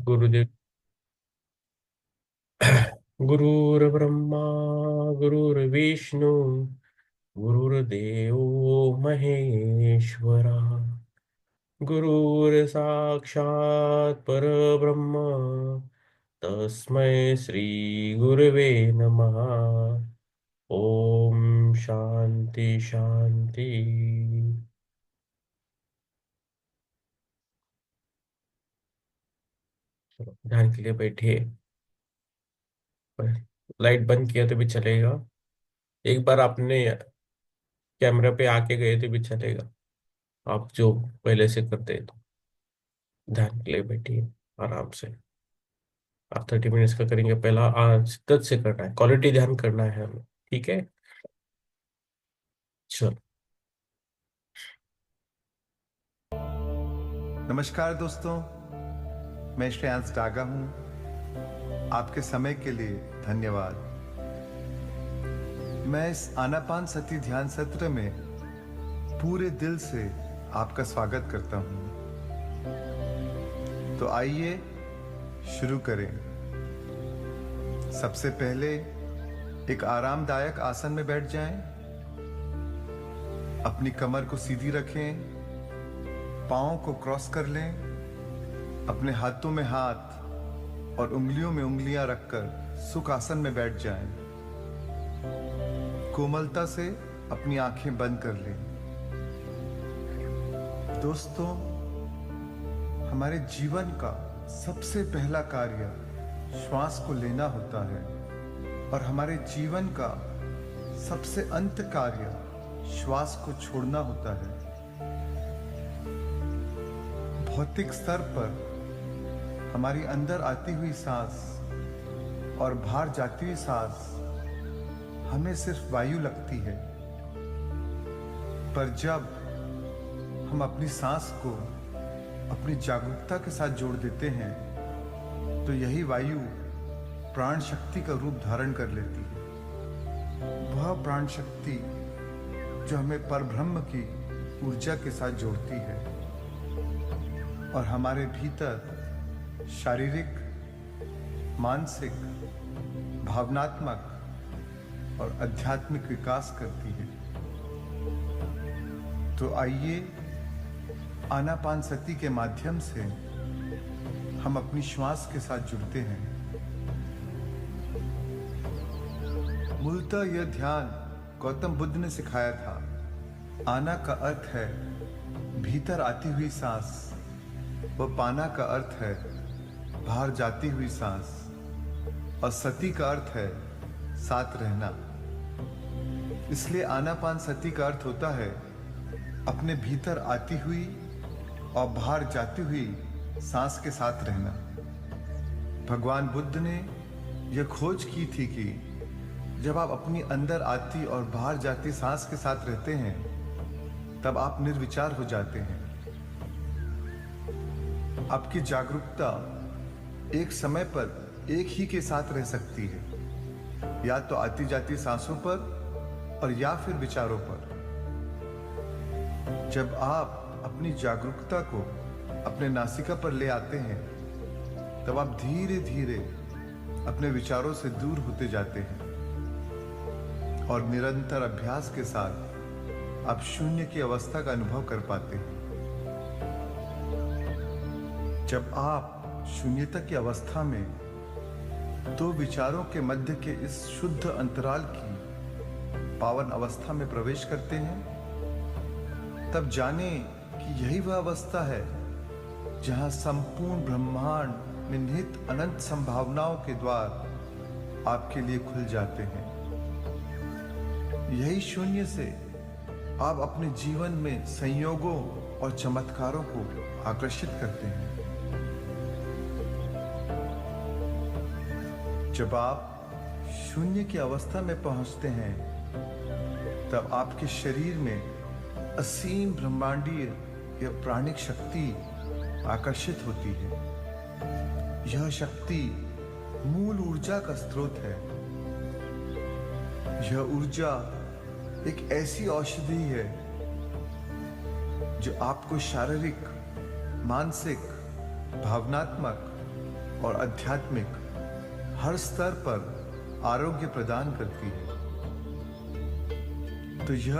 गुरुदेव। गुरुर्ब्रह्मा गुरुर्विष्णु गुरुर्देव महेश्वरा। गुरुर्साक्षात् परब्रह्म तस्मै श्री गुरवे नमः। ओम शांति शांति। चलो, ध्यान के लिए बैठिए। लाइट बंद किया तो भी चलेगा। एक बार आपने कैमरा पे आके गए तो भी चलेगा। आप जो पहले से करते हैं तो ध्यान के लिए बैठिए आराम से। आप 30 मिनट्स का करेंगे। पहला शिद्दत से करना है, क्वालिटी ध्यान करना है हमें। ठीक है। चलो। नमस्कार दोस्तों, मैं श्रेयांश डागा हूं। आपके समय के लिए धन्यवाद। मैं इस आनापान सती ध्यान सत्र में पूरे दिल से आपका स्वागत करता हूं। तो आइए शुरू करें। सबसे पहले एक आरामदायक आसन में बैठ जाएं। अपनी कमर को सीधी रखें, पाँव को क्रॉस कर लें, अपने हाथों में हाथ और उंगलियों में उंगलियां रखकर सुख आसन में बैठ जाएं। कोमलता से अपनी आंखें बंद कर लें। दोस्तों, हमारे जीवन का सबसे पहला कार्य श्वास को लेना होता है और हमारे जीवन का सबसे अंत कार्य श्वास को छोड़ना होता है। भौतिक स्तर पर हमारी अंदर आती हुई सांस और बाहर जाती हुई सांस हमें सिर्फ वायु लगती है, पर जब हम अपनी सांस को अपनी जागरूकता के साथ जोड़ देते हैं तो यही वायु प्राण शक्ति का रूप धारण कर लेती है। वह प्राण शक्ति जो हमें परब्रह्म की ऊर्जा के साथ जोड़ती है और हमारे भीतर शारीरिक, मानसिक, भावनात्मक और आध्यात्मिक विकास करती है। तो आइए आनापान सती के माध्यम से हम अपनी श्वास के साथ जुड़ते हैं। मूलतः यह ध्यान गौतम बुद्ध ने सिखाया था। आना का अर्थ है भीतर आती हुई सांस, व पाना का अर्थ है बाहर जाती हुई सांस, और सती का अर्थ है साथ रहना। इसलिए आनापान सती का अर्थ होता है अपने भीतर आती हुई और बाहर जाती हुई सांस के साथ रहना। भगवान बुद्ध ने यह खोज की थी कि जब आप अपनी अंदर आती और बाहर जाती सांस के साथ रहते हैं तब आप निर्विचार हो जाते हैं। आपकी जागरूकता एक समय पर एक ही के साथ रह सकती है, या तो आती जाती सांसों पर और या फिर विचारों पर। जब आप अपनी जागरूकता को अपने नासिका पर ले आते हैं तब आप धीरे धीरे अपने विचारों से दूर होते जाते हैं और निरंतर अभ्यास के साथ आप शून्य की अवस्था का अनुभव कर पाते हैं। जब आप शून्यता की अवस्था में दो विचारों के मध्य के इस शुद्ध अंतराल की पावन अवस्था में प्रवेश करते हैं, तब जाने कि यही वह अवस्था है जहां संपूर्ण ब्रह्मांड में निहित अनंत संभावनाओं के द्वार आपके लिए खुल जाते हैं। यही शून्य से आप अपने जीवन में संयोगों और चमत्कारों को आकर्षित करते हैं। जब आप शून्य की अवस्था में पहुंचते हैं तब आपके शरीर में असीम ब्रह्मांडीय या प्राणिक शक्ति आकर्षित होती है। यह शक्ति मूल ऊर्जा का स्रोत है। यह ऊर्जा एक ऐसी औषधि है जो आपको शारीरिक, मानसिक, भावनात्मक और आध्यात्मिक हर स्तर पर आरोग्य प्रदान करती है। तो यह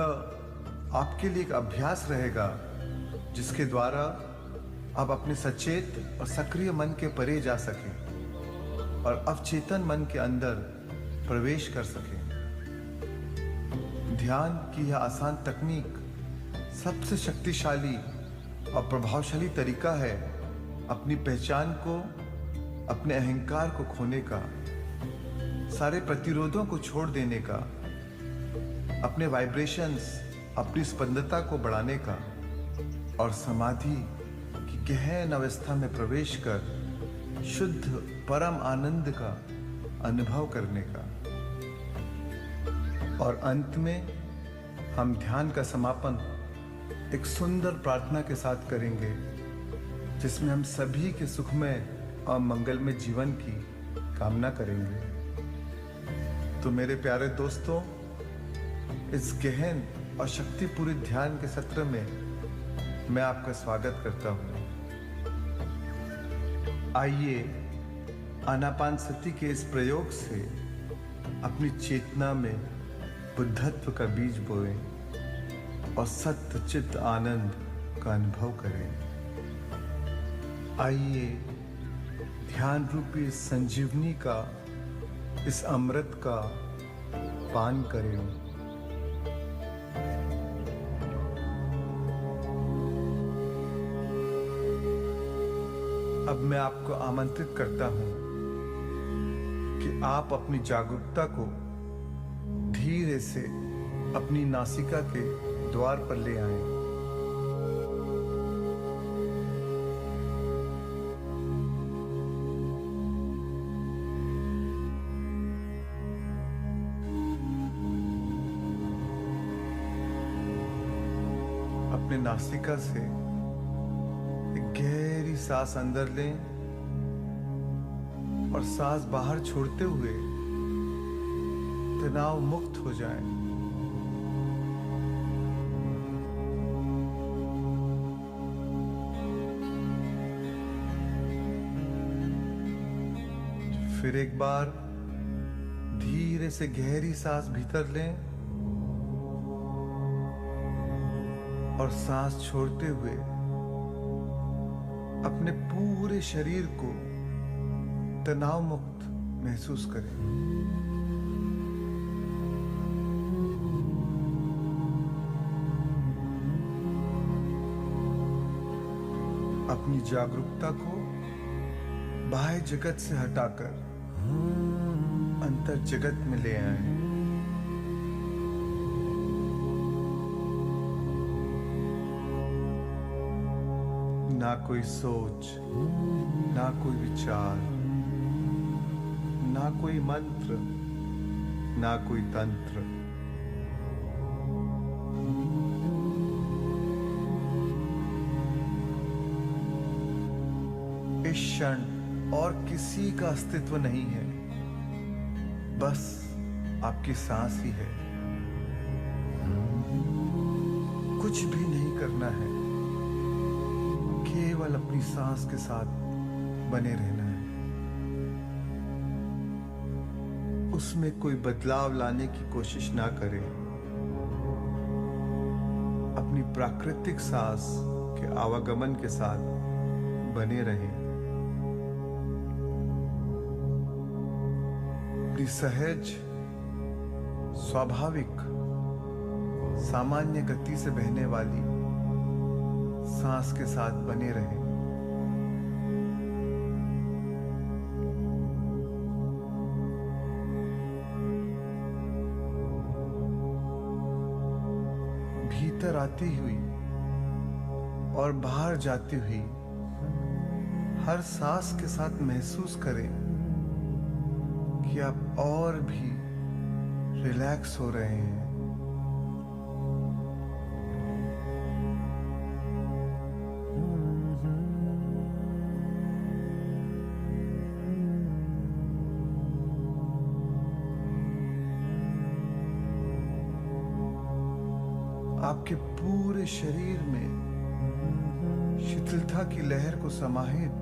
आपके लिए एक अभ्यास रहेगा जिसके द्वारा आप अपने सचेत और सक्रिय मन के परे जा सकें और अवचेतन मन के अंदर प्रवेश कर सकें। ध्यान की यह आसान तकनीक सबसे शक्तिशाली और प्रभावशाली तरीका है अपनी पहचान को, अपने अहंकार को खोने का, सारे प्रतिरोधों को छोड़ देने का, अपने वाइब्रेशंस, अपनी स्पंदता को बढ़ाने का और समाधि की गहन अवस्था में प्रवेश कर शुद्ध परम आनंद का अनुभव करने का। और अंत में हम ध्यान का समापन एक सुंदर प्रार्थना के साथ करेंगे जिसमें हम सभी के सुखमय और मंगलमय जीवन की कामना करेंगे। तो मेरे प्यारे दोस्तों, इस गहन और शक्तिपूरित ध्यान के सत्र में मैं आपका स्वागत करता हूँ। आइए आनापानसति के इस प्रयोग से अपनी चेतना में बुद्धत्व का बीज बोएं और सत्य चित्त आनंद का अनुभव करें। आइए ध्यान रूपी इस संजीवनी का, इस अमृत का पान करें। अब मैं आपको आमंत्रित करता हूं कि आप अपनी जागरूकता को धीरे से अपनी नासिका के द्वार पर ले आएं। अपने नासिका से एक गहरी सांस अंदर लें और सांस बाहर छोड़ते हुए तनाव मुक्त हो जाएं। फिर एक बार धीरे से गहरी सांस भीतर लें और सांस छोड़ते हुए अपने पूरे शरीर को तनाव मुक्त महसूस करें। अपनी जागरूकता को बाह्य जगत से हटाकर अंतर जगत में ले आए। ना कोई सोच, ना कोई विचार, ना कोई मंत्र, ना कोई तंत्र। इस क्षण और किसी का अस्तित्व नहीं है, बस आपकी सांस ही है। कुछ भी नहीं करना है, केवल अपनी सांस के साथ बने रहना है। उसमें कोई बदलाव लाने की कोशिश ना करें। अपनी प्राकृतिक सांस के आवागमन के साथ बने रहें। अपनी सहज, स्वाभाविक, सामान्य गति से बहने वाली सांस के साथ बने रहें। भीतर आती हुई और बाहर जाती हुई हर सांस के साथ महसूस करें कि आप और भी रिलैक्स हो रहे हैं। आपके पूरे शरीर में शिथिलता की लहर को समाहित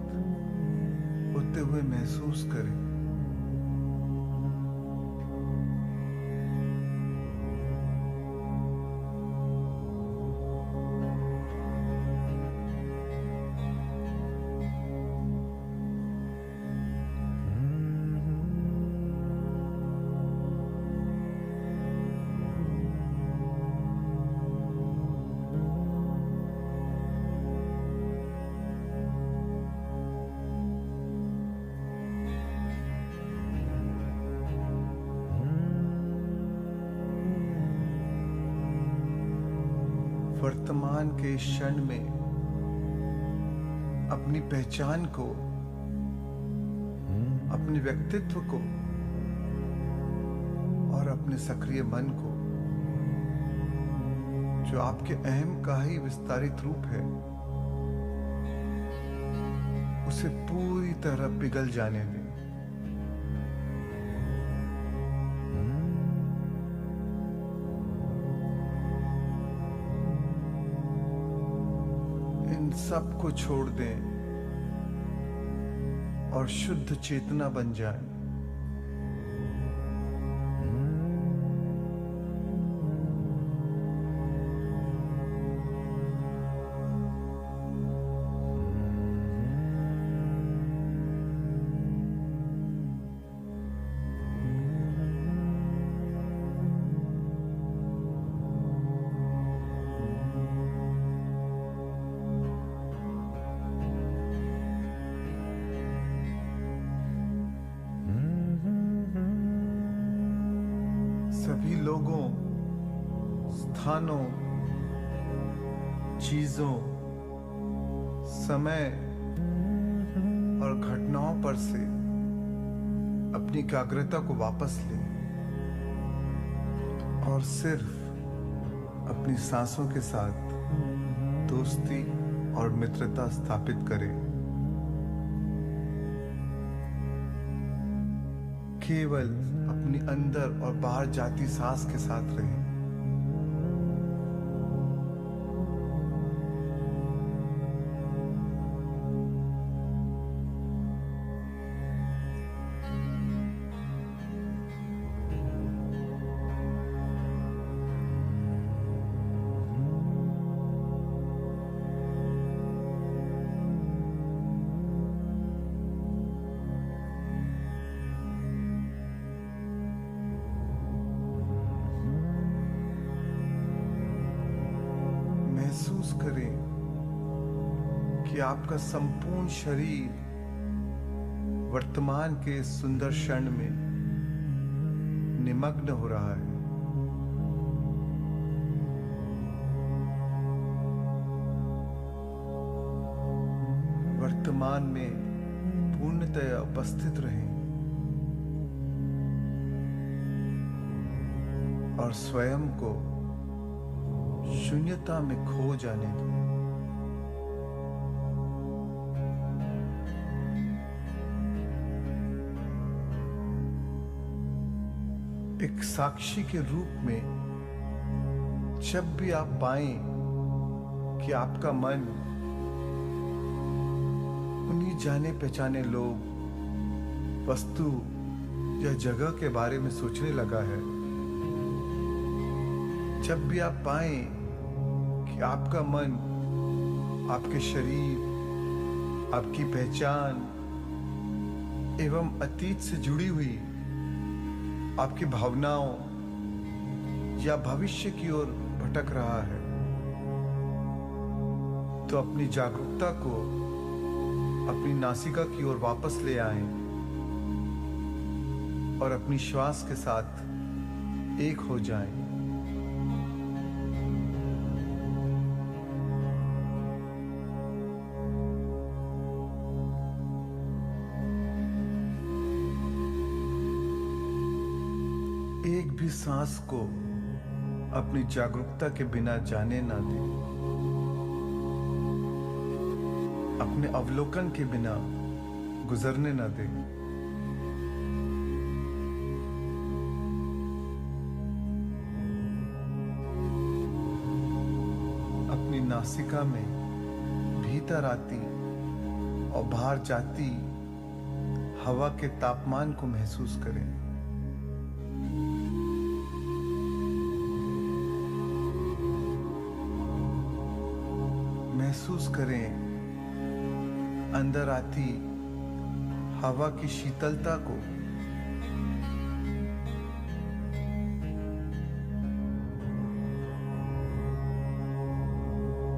होते हुए महसूस करें। वर्तमान के इस क्षण में अपनी पहचान को, अपने व्यक्तित्व को और अपने सक्रिय मन को, जो आपके अहम का ही विस्तारित रूप है, उसे पूरी तरह पिघल जाने दें। इन सब को छोड़ दें और शुद्ध चेतना बन जाए। सभी लोगों, स्थानों, चीजों, समय और घटनाओं पर से अपनी एकाग्रता को वापस लें और सिर्फ अपनी सांसों के साथ दोस्ती और मित्रता स्थापित करें। केवल अपनी अंदर और बाहर जाती सांस के साथ रहें। महसूस करें कि आपका संपूर्ण शरीर वर्तमान के सुंदर क्षण में निमग्न हो रहा है। वर्तमान में पूर्णतया उपस्थित रहें और स्वयं को शून्यता में खो जाने दो। एक साक्षी के रूप में जब भी आप पाएं कि आपका मन उन्हीं जाने पहचाने लोग, वस्तु या जगह के बारे में सोचने लगा है, जब भी आप पाएं कि आपका मन आपके शरीर, आपकी पहचान एवं अतीत से जुड़ी हुई आपकी भावनाओं या भविष्य की ओर भटक रहा है, तो अपनी जागरूकता को अपनी नासिका की ओर वापस ले आएं और अपनी श्वास के साथ एक हो जाएं। एक भी सांस को अपनी जागरूकता के बिना जाने ना दें। अपने अवलोकन के बिना गुजरने ना दें। अपनी नासिका में भीतर आती और बाहर जाती हवा के तापमान को महसूस करें। महसूस करें अंदर आती हवा की शीतलता को।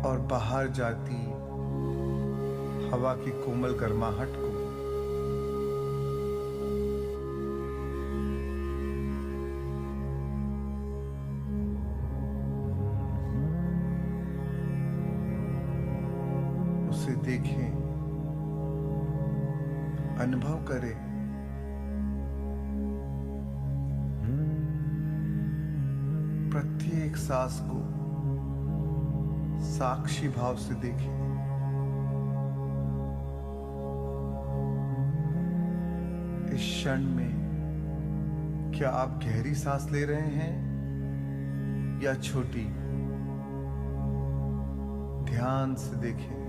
और बाहर जाती हवा की कोमल गर्माहट को। उसे देखें, अनुभव करें। प्रत्येक सांस को साक्षी भाव से देखें। इस क्षण में क्या आप गहरी सांस ले रहे हैं या छोटी? ध्यान से देखें।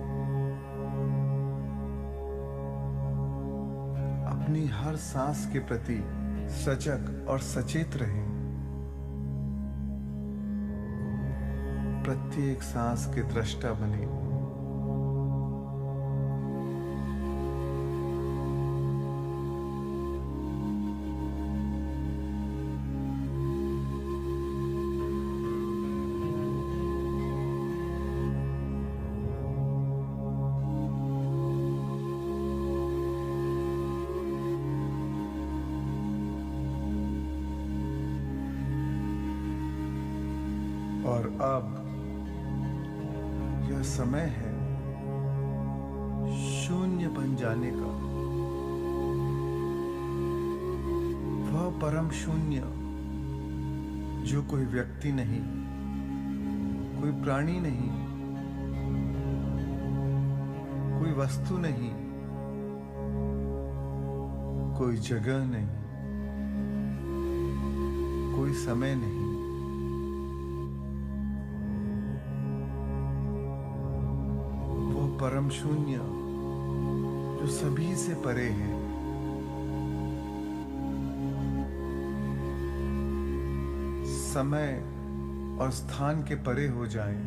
अपनी हर सांस के प्रति सजग और सचेत रहें। प्रत्येक सांस के दृष्टा बने। और अब यह समय है शून्य बन जाने का। वह परम शून्य जो कोई व्यक्ति नहीं, कोई प्राणी नहीं, कोई वस्तु नहीं, कोई जगह नहीं, कोई समय नहीं। परम शून्य जो सभी से परे है। समय और स्थान के परे हो जाएं।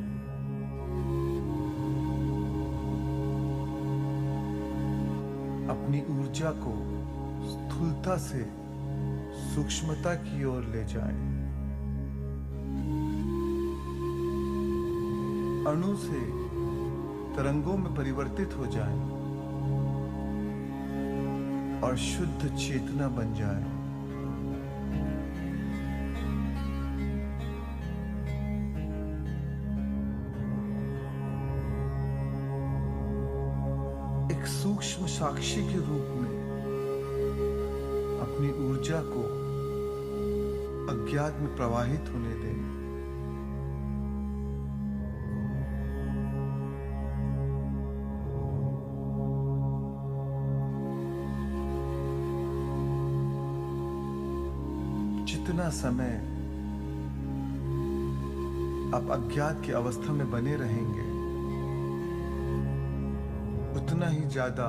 अपनी ऊर्जा को स्थूलता से सूक्ष्मता की ओर ले जाएं। अणु से तरंगों में परिवर्तित हो जाएं और शुद्ध चेतना बन जाए। एक सूक्ष्म साक्षी के रूप में अपनी ऊर्जा को अज्ञात में प्रवाहित होने दें। जितना समय आप अज्ञात की अवस्था में बने रहेंगे, उतना ही ज्यादा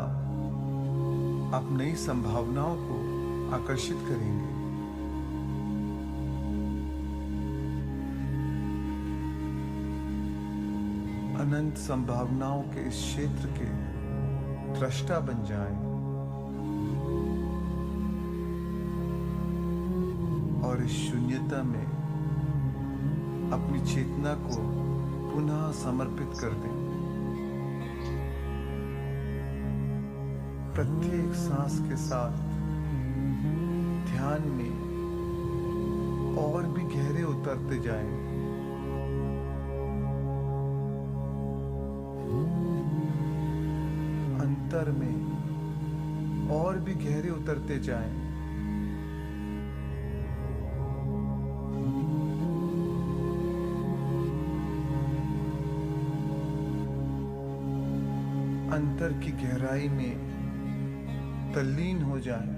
आप नई संभावनाओं को आकर्षित करेंगे। अनंत संभावनाओं के इस क्षेत्र के दृष्टा बन जाएं और इस शून्यता में अपनी चेतना को पुनः समर्पित कर दें। प्रत्येक सांस के साथ ध्यान में और भी गहरे उतरते जाएं। अंतर में और भी गहरे उतरते जाएं। अंतर की गहराई में तल्लीन हो जाएं।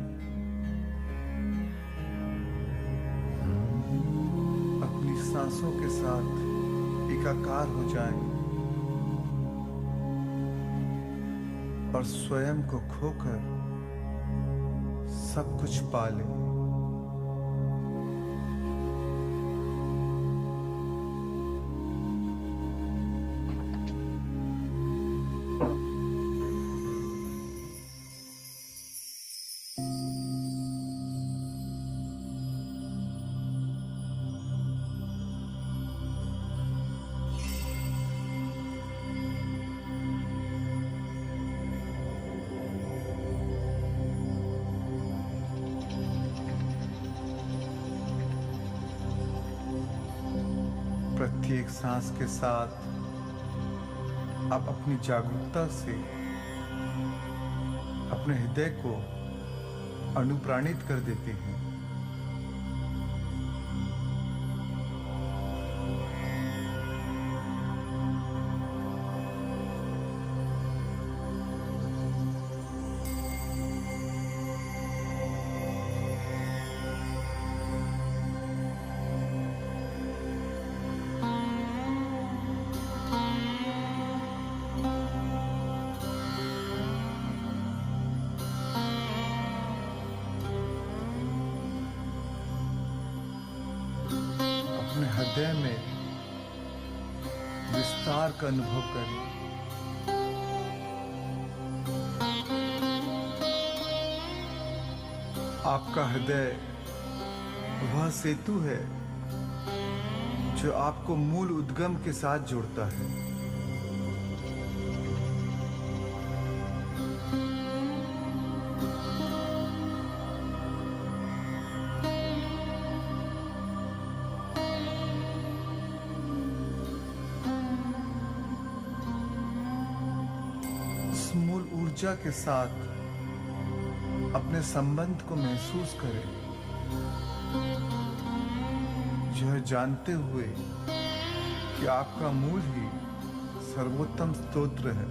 अपनी सांसों के साथ एकाकार हो जाएं और स्वयं को खोकर सब कुछ पा ले। प्रत्येक सांस के साथ आप अपनी जागरूकता से अपने हृदय को अनुप्राणित कर देते हैं। अपने हृदय में विस्तार का अनुभव करें। आपका हृदय वह सेतु है जो आपको मूल उद्गम के साथ जोड़ता है। उस मूल ऊर्जा के साथ अपने संबंध को महसूस करें, यह जानते हुए कि आपका मूल ही सर्वोत्तम स्तोत्र है।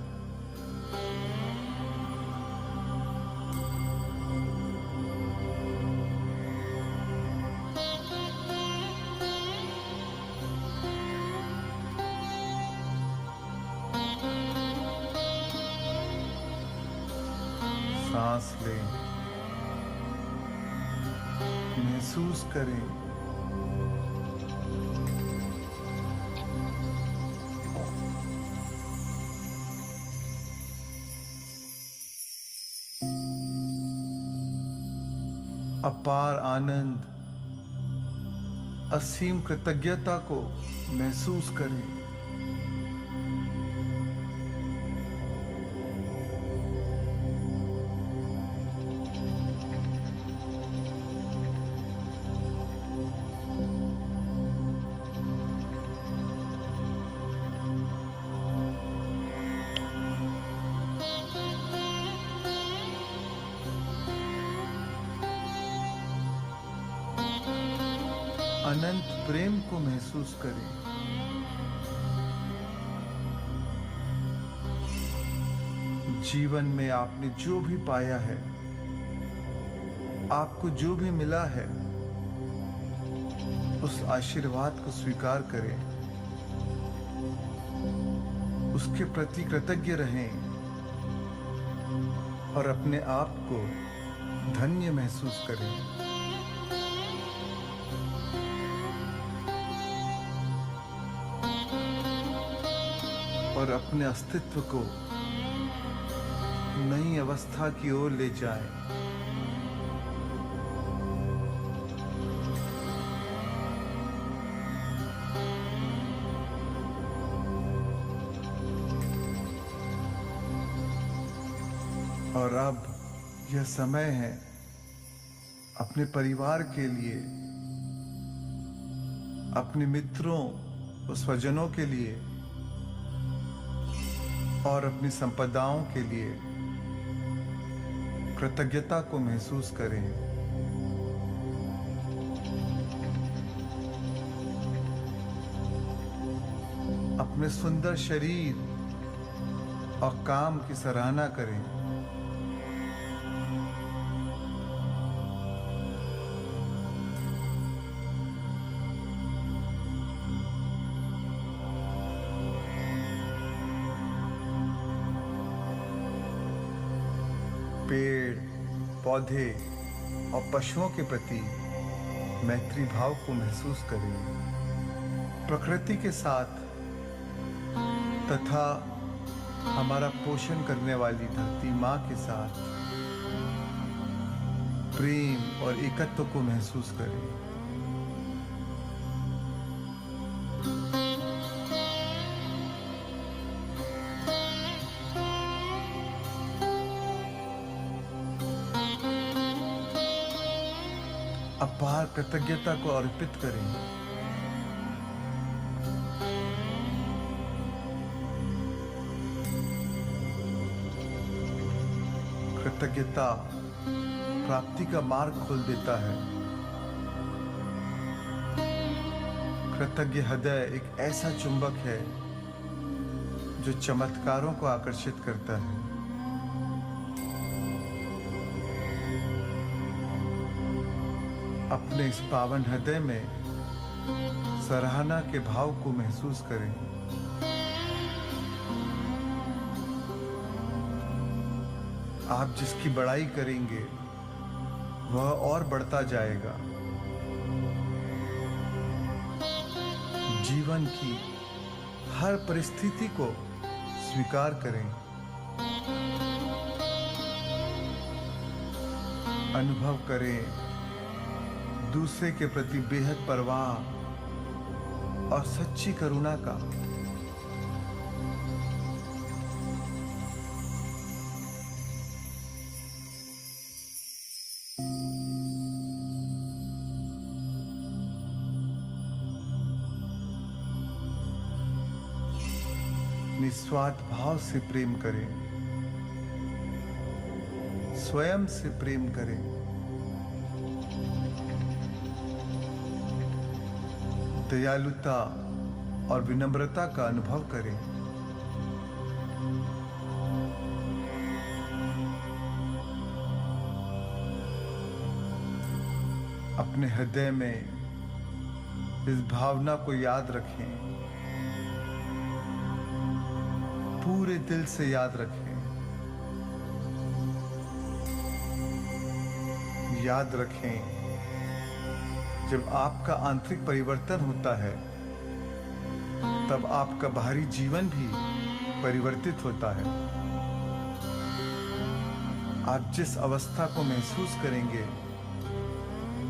सांस लें, महसूस करें अपार आनंद, असीम कृतज्ञता को महसूस करें। अनंत प्रेम को महसूस करें। जीवन में आपने जो भी पाया है, आपको जो भी मिला है, उस आशीर्वाद को स्वीकार करें, उसके प्रति कृतज्ञ रहें और अपने आप को धन्य महसूस करें। और अपने अस्तित्व को नई अवस्था की ओर ले जाएं। और अब यह समय है अपने परिवार के लिए, अपने मित्रों और स्वजनों के लिए और अपनी संपदाओं के लिए कृतज्ञता को महसूस करें। अपने सुंदर शरीर और काम की सराहना करें। पेड़, पौधे, और पशुओं के प्रति मैत्री भाव को महसूस करें। प्रकृति के साथ तथा हमारा पोषण करने वाली धरती माँ के साथ प्रेम और एकत्व को महसूस करें। अपार कृतज्ञता को अर्पित करें। कृतज्ञता प्राप्ति का मार्ग खोल देता है। कृतज्ञ हृदय एक ऐसा चुंबक है जो चमत्कारों को आकर्षित करता है। अपने इस पावन हृदय में सराहना के भाव को महसूस करें। आप जिसकी बड़ाई करेंगे वह और बढ़ता जाएगा। जीवन की हर परिस्थिति को स्वीकार करें। अनुभव करें दूसरे के प्रति बेहद परवाह और सच्ची करुणा का। निस्वार्थ भाव से प्रेम करें। स्वयं से प्रेम करें। दयालुता और विनम्रता का अनुभव करें। अपने हृदय में इस भावना को याद रखें। पूरे दिल से याद रखें। याद रखें जब आपका आंतरिक परिवर्तन होता है तब आपका बाहरी जीवन भी परिवर्तित होता है। आप जिस अवस्था को महसूस करेंगे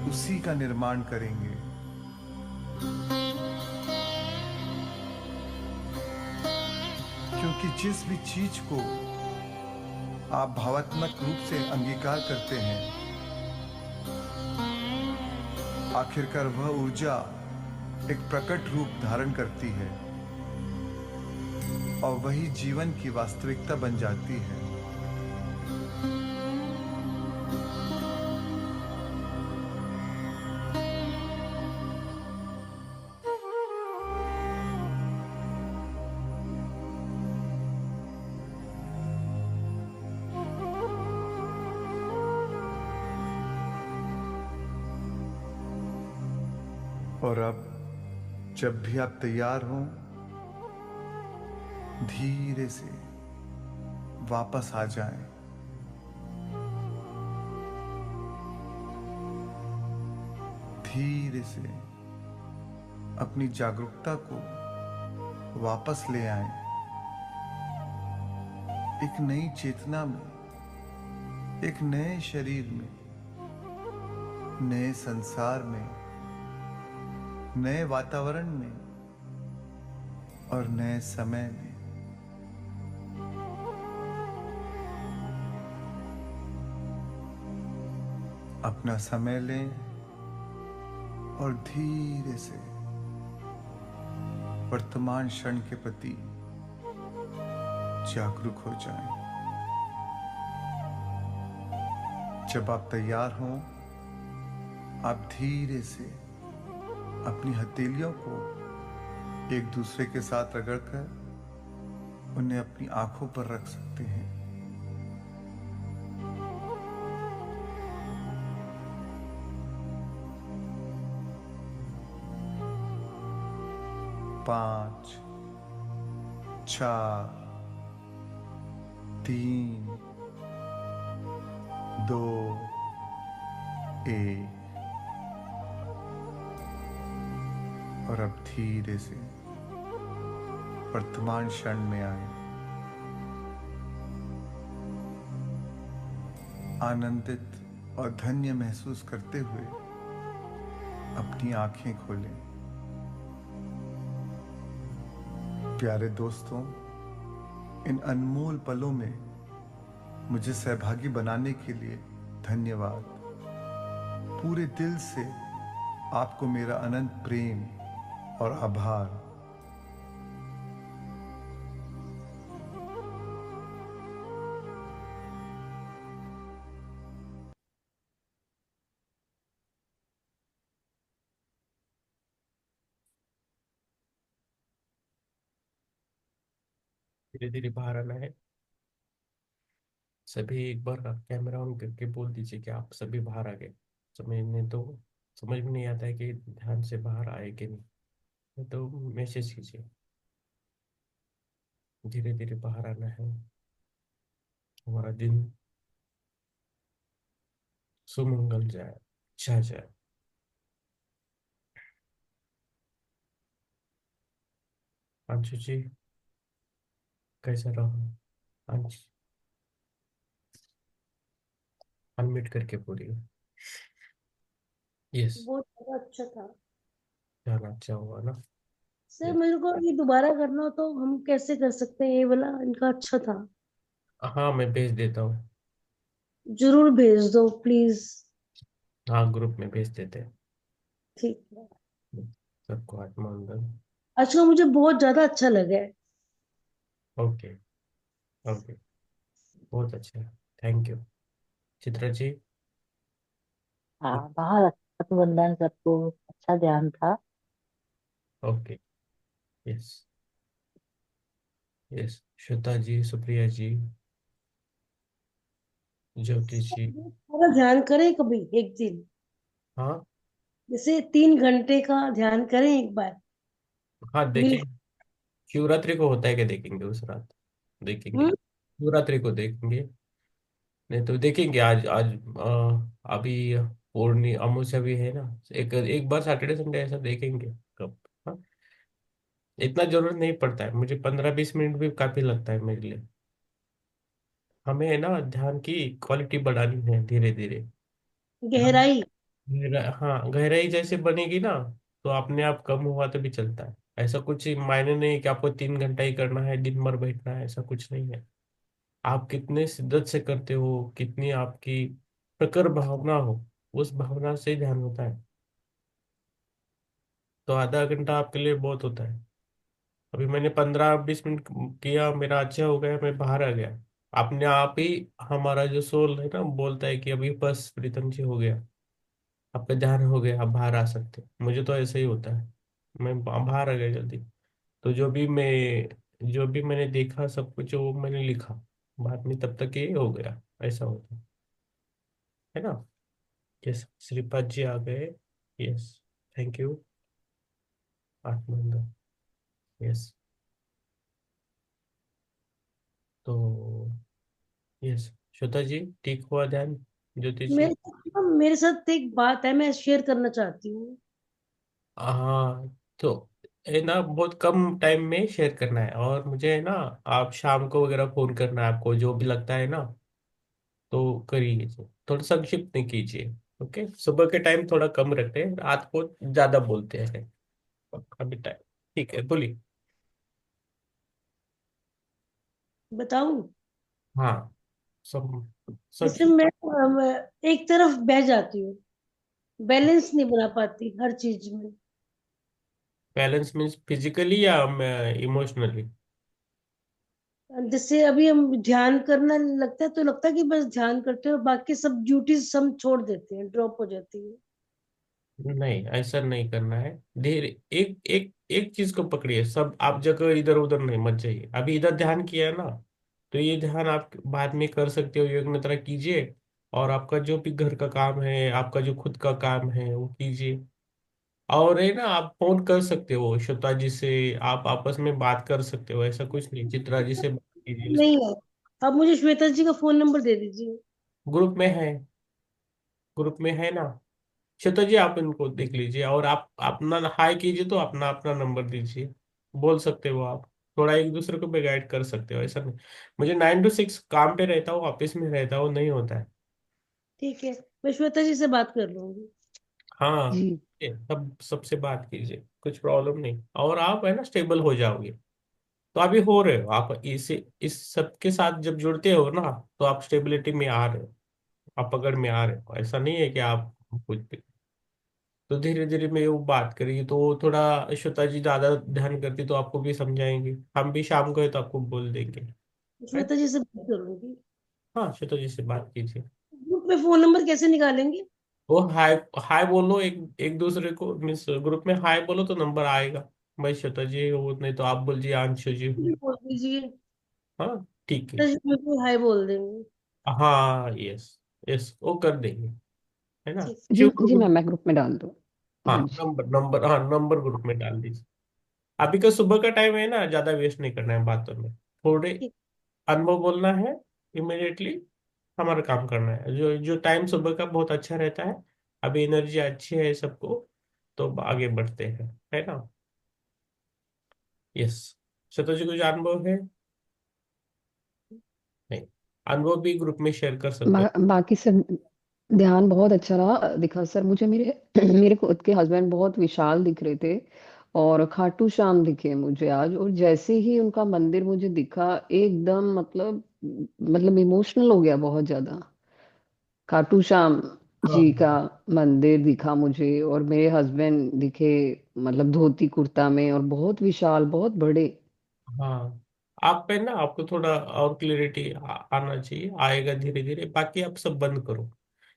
उसी का निर्माण करेंगे। क्योंकि जिस भी चीज को आप भावात्मक रूप से अंगीकार करते हैं आखिरकार वह ऊर्जा एक प्रकट रूप धारण करती है और वही जीवन की वास्तविकता बन जाती है। और अब जब भी आप तैयार हों धीरे से वापस आ जाएं। धीरे से अपनी जागरूकता को वापस ले आएं। एक नई चेतना में, एक नए शरीर में, नए संसार में, नए वातावरण में और नए समय में। अपना समय लें और धीरे से वर्तमान क्षण के प्रति जागरूक हो जाएं। जब आप तैयार हों आप धीरे से अपनी हथेलियों को एक दूसरे के साथ रगड़कर उन्हें अपनी आंखों पर रख सकते हैं। 5 4 3 2 ए। और अब धीरे से वर्तमान क्षण में आए, आनंदित और धन्य महसूस करते हुए अपनी आंखें खोलें। प्यारे दोस्तों, इन अनमोल पलों में मुझे सहभागी बनाने के लिए धन्यवाद। पूरे दिल से आपको मेरा अनंत प्रेम और आभार। धीरे धीरे बाहर आना है। सभी एक बार कैमरा ऑन करके बोल दीजिए कि आप सभी बाहर आ गए। समझने तो समझ में नहीं आता है कि ध्यान से बाहर आए कि नहीं, तो मैसेज कीजिए। धीरे धीरे बाहर आना है। हमारा दिन सुमंगल जाए, अच्छा जाए। अंशु जी, कैसा रहा? अंश, अनम्यूट करके बोलिए। यस। बहुत ज्यादा अच्छा था। ध्यान अच्छा हुआ ना? Sir Yes. मेरे को ये दोबारा करना हो तो हम कैसे कर सकते हैं? ये वाला इनका अच्छा था। हाँ, मैं भेज देता हूँ। जरूर भेज दो प्लीज। हाँ, ग्रुप में भेज देते हैं। ठीक है। सबको आत्मंगल। आज का मुझे बहुत ज्यादा अच्छा लगा है। ओके। ओके। बहुत अच्छा। Thank you. चित्रा जी। हाँ, बहुत अच्छा था वंदन, सबको अच्छा ध्यान था। Okay. Yes. Yes. Shweta ji, Supriya ji, Jyoti ji. थोड़ा ध्यान करें कभी एक दिन, हाँ। जैसे 3 घंटे का ध्यान करें एक बार हाँ, मिल। देखें। शिवरात्रि को होता है क्या, देखेंगे उस रात? देखेंगे, हम्म। शिवरात्रि को देखेंगे। नहीं तो देखेंगे आज आज अभी पूर्णी अमावस्या भी है ना। एक एक बार सैटरडे संडे ऐसा देखेंगे कब। हाँ। इतना जरूरत नहीं पड़ता है मुझे, 15-20 मिनट भी काफी लगता है मेरे लिए। हमें है ना ध्यान की क्वालिटी बढ़ानी है धीरे धीरे। हम गहराई। हाँ, गहराई जैसे बनेगी ना, तो अपने आप कम हुआ तो भी चलता है। ऐसा कुछ मायने नहीं कि आपको 3 घंटा ही करना है, दिन भर बैठना है, ऐसा कुछ नहीं है। आप कितने शिद्दत से करते हो, कितनी आपकी प्रखर भावना हो, उस भावना से ध्यान होता है। तो आधा घंटा आपके लिए बहुत होता है। अभी मैंने 15-20 मिनट किया, मेरा अच्छा हो गया, मैं बाहर आ गया। अपने आप ही हमारा जो सोल है ना बोलता है कि अभी बस प्रीतम जी हो गया, आपका ध्यान हो गया, आप बाहर आ सकते हैं। मुझे तो ऐसा ही होता है। मैं बाहर आ गया जल्दी। तो जो भी मैंने देखा सब कुछ वो मैंने लिखा बाद में, तब तक ये हो गया। ऐसा होता है ना? यस, श्रीपाद जी आ गए। Yes. Thank you. Atmanand. Yes. तो यस, श्वेता जी ठीक हुआ ध्यान? ज्योति जी। मेरे साथ एक बात है, मैं शेयर करना चाहती हूँ। हाँ। तो है ना, बहुत कम टाइम में शेयर करना है, और मुझे है ना, आप शाम को वगैरह फोन करना है, आपको जो भी लगता है ना तो करिए। थोड़ा संक्षिप्त नहीं कीजिए। ओके, सुबह के टाइम थोड़ा कम रखते हैं, रात को ज्यादा बोलते हैं। अभी टाइम ठीक है, बोलिए। बताऊं? हाँ। सब जैसे संक्षिप्त। मैं एक तरफ बह जाती हूँ, बैलेंस नहीं बना पाती हर चीज में। बैलेंस मीन्स फिजिकली या इमोशनली? जैसे अभी हम ध्यान करना लगता है तो लगता है कि बस ध्यान करते हैं और बाकी सब ड्यूटीज हम छोड़ देते हैं, ड्रॉप हो जाती है। नहीं, ऐसा नहीं करना है। धीरे एक एक एक चीज को पकड़िए, सब आप जगह इधर उधर नहीं मत जाइए। अभी इधर ध्यान किया है ना, तो ये ध्यान आप बाद में कर सकते हो, योग निद्रा कीजिए। और आपका जो भी घर का काम है, आपका जो खुद का काम है वो कीजिए। और है ना, आप फोन कर सकते हो श्वेता जी से, आप आपस में बात कर सकते हो, ऐसा कुछ नहीं। चित्रा जी से बात कीजिए। नहीं है। अब मुझे श्वेता जी का फोन नंबर दे दीजिए। ग्रुप में है। ग्रुप में है ना, श्वेता जी आप इनको देख लीजिए, और आप अपना हाई कीजिए तो अपना अपना नंबर दीजिए, बोल सकते हो आप, थोड़ा एक दूसरे को भी गाइड कर सकते हो, ऐसा नहीं। मुझे 9 to 6 काम पे रहता हूँ, ऑफिस में रहता हूँ, नहीं होता है। ठीक है, मैं श्वेता जी से बात कर लूंगी। हाँ, जी। ये सब सबसे बात कीजिए, कुछ प्रॉब्लम नहीं, और आप है ना स्टेबल हो जाओगे। तो अभी हो रहे हो आप, इस सब के साथ जब जुड़ते हो ना, तो आप स्टेबिलिटी में आ रहे हो, आप पकड़ में आ रहे हो, ऐसा नहीं है कि आप कुछ भी। तो धीरे धीरे में वो बात करेगी, तो वो थोड़ा श्वेता जी ज्यादा ध्यान करती तो आपको भी समझाएंगे, हम भी शाम को है तो आपको बोल देंगे। right? श्वेता जी से बात करूंगी। हाँ, श्वेता जी से बात कीजिए। ग्रुप में फोन नंबर कैसे निकालेंगे? वो हाय, हाय बोलो, एक एक दूसरे को, मीन्स ग्रुप में हाय बोलो तो नंबर आएगा। भाई श्वेता जी हो, नहीं तो आप बोल दिए अंशु जी हो। बोल दीजिए, हाँ, ठीक है। श्वेता जी मेरे को हाय बोल देंगे। हाँ, यस, यस वो कर देंगे, है ना। ठीक। जी शिव जी गुरु, मैम, मैं ग्रुप में डाल दूँ। हाँ हाँ जी। नंबर नंबर, हाँ नंबर ग्रुप में डाल दीजिए। अभी का सुबह का टाइम है ना, ज्यादा वेस्ट नहीं करना है बातों में, थोड़े ठीक। अनुभव बोलना है, इमिडिएटली हमारा काम करना है। जो जो टाइम सुबह का बहुत अच्छा रहता है, अभी एनर्जी अच्छी है सबको, तो आगे बढ़ते हैं, है ना। यस, शतो जी कुछ अनुभव है? नहीं, अनुभव भी ग्रुप में शेयर कर सकते हो। बाकी सब ध्यान बहुत अच्छा रहा दिखा सर मुझे। मेरे मेरे खुद के हस्बैंड बहुत विशाल दिख रहे थे, और खाटू श्याम दिखे मुझे आज। और जैसे ही उनका मंदिर मुझे दिखा, एकदम मतलब इमोशनल हो गया बहुत ज्यादा। खाटू श्याम हाँ, जी का मंदिर दिखा मुझे, और मेरे हस्बैंड दिखे, मतलब धोती कुर्ता में, और बहुत विशाल, बहुत बड़े। हाँ, आप पे ना, आपको थोड़ा और क्लियरिटी आना चाहिए, आएगा धीरे धीरे, बाकी आप सब बंद करो,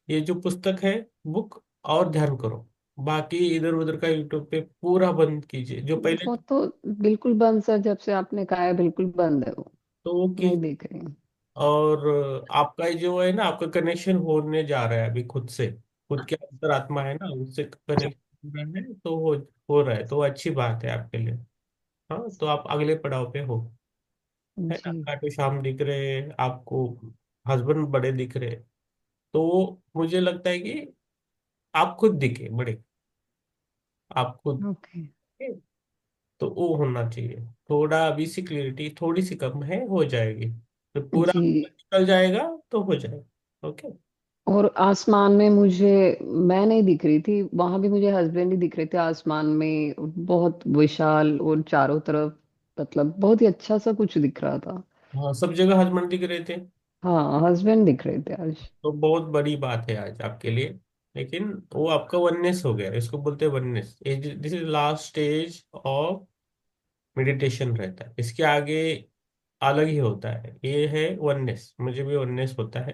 ये जो पुस्तक है, बुक, और ध्यान करो। बाकी इधर उधर का यूट्यूब पे पूरा बंद कीजिए, जो पहले वो तो बिल्कुल बंद सर, जब से आपने कहा है बिल्कुल बंद है वो। तो वो नहीं कीजिए। देख रही हूँ। और आपका ये जो है ना, आपका कनेक्शन होने जा रहा है अभी खुद से, खुद के अंतरात्मा है ना, उससे कनेक्शन हो रहा है, तो हो रहा है, तो अच्छी बात है आपके लिए। हाँ, तो आप अगले पड़ाव पे हो, है ना। जी। खाटू श्याम दिख रहे आपको, हस्बैंड बड़े दिख रहे, तो मुझे लगता है कि आप खुद दिखे बड़े, आप खुद ओके। दिखे, तो वो होना चाहिए। थोड़ा अभी सी क्लियरिटी थोड़ी सी कम है, हो जाएगी, तो पूरा जी। निकल जाएगा, तो हो जाएगा, ओके। और आसमान में मुझे, मैं नहीं दिख रही थी वहां भी, मुझे हस्बैंड ही दिख रहे थे आसमान में, बहुत विशाल, और चारों तरफ मतलब बहुत ही अच्छा सा कुछ दिख रहा था। हाँ, सब जगह हस्बैंड दिख रहे थे, हाँ, हस्बैंड दिख रहे थे आज। तो बहुत बड़ी बात है आज आपके लिए। लेकिन वो आपका वननेस हो गया, इसको बोलते हैं oneness, this is last stage of meditation रहता है, इसके आगे अलग ही होता है, ये है वननेस, मुझे भी वननेस होता है।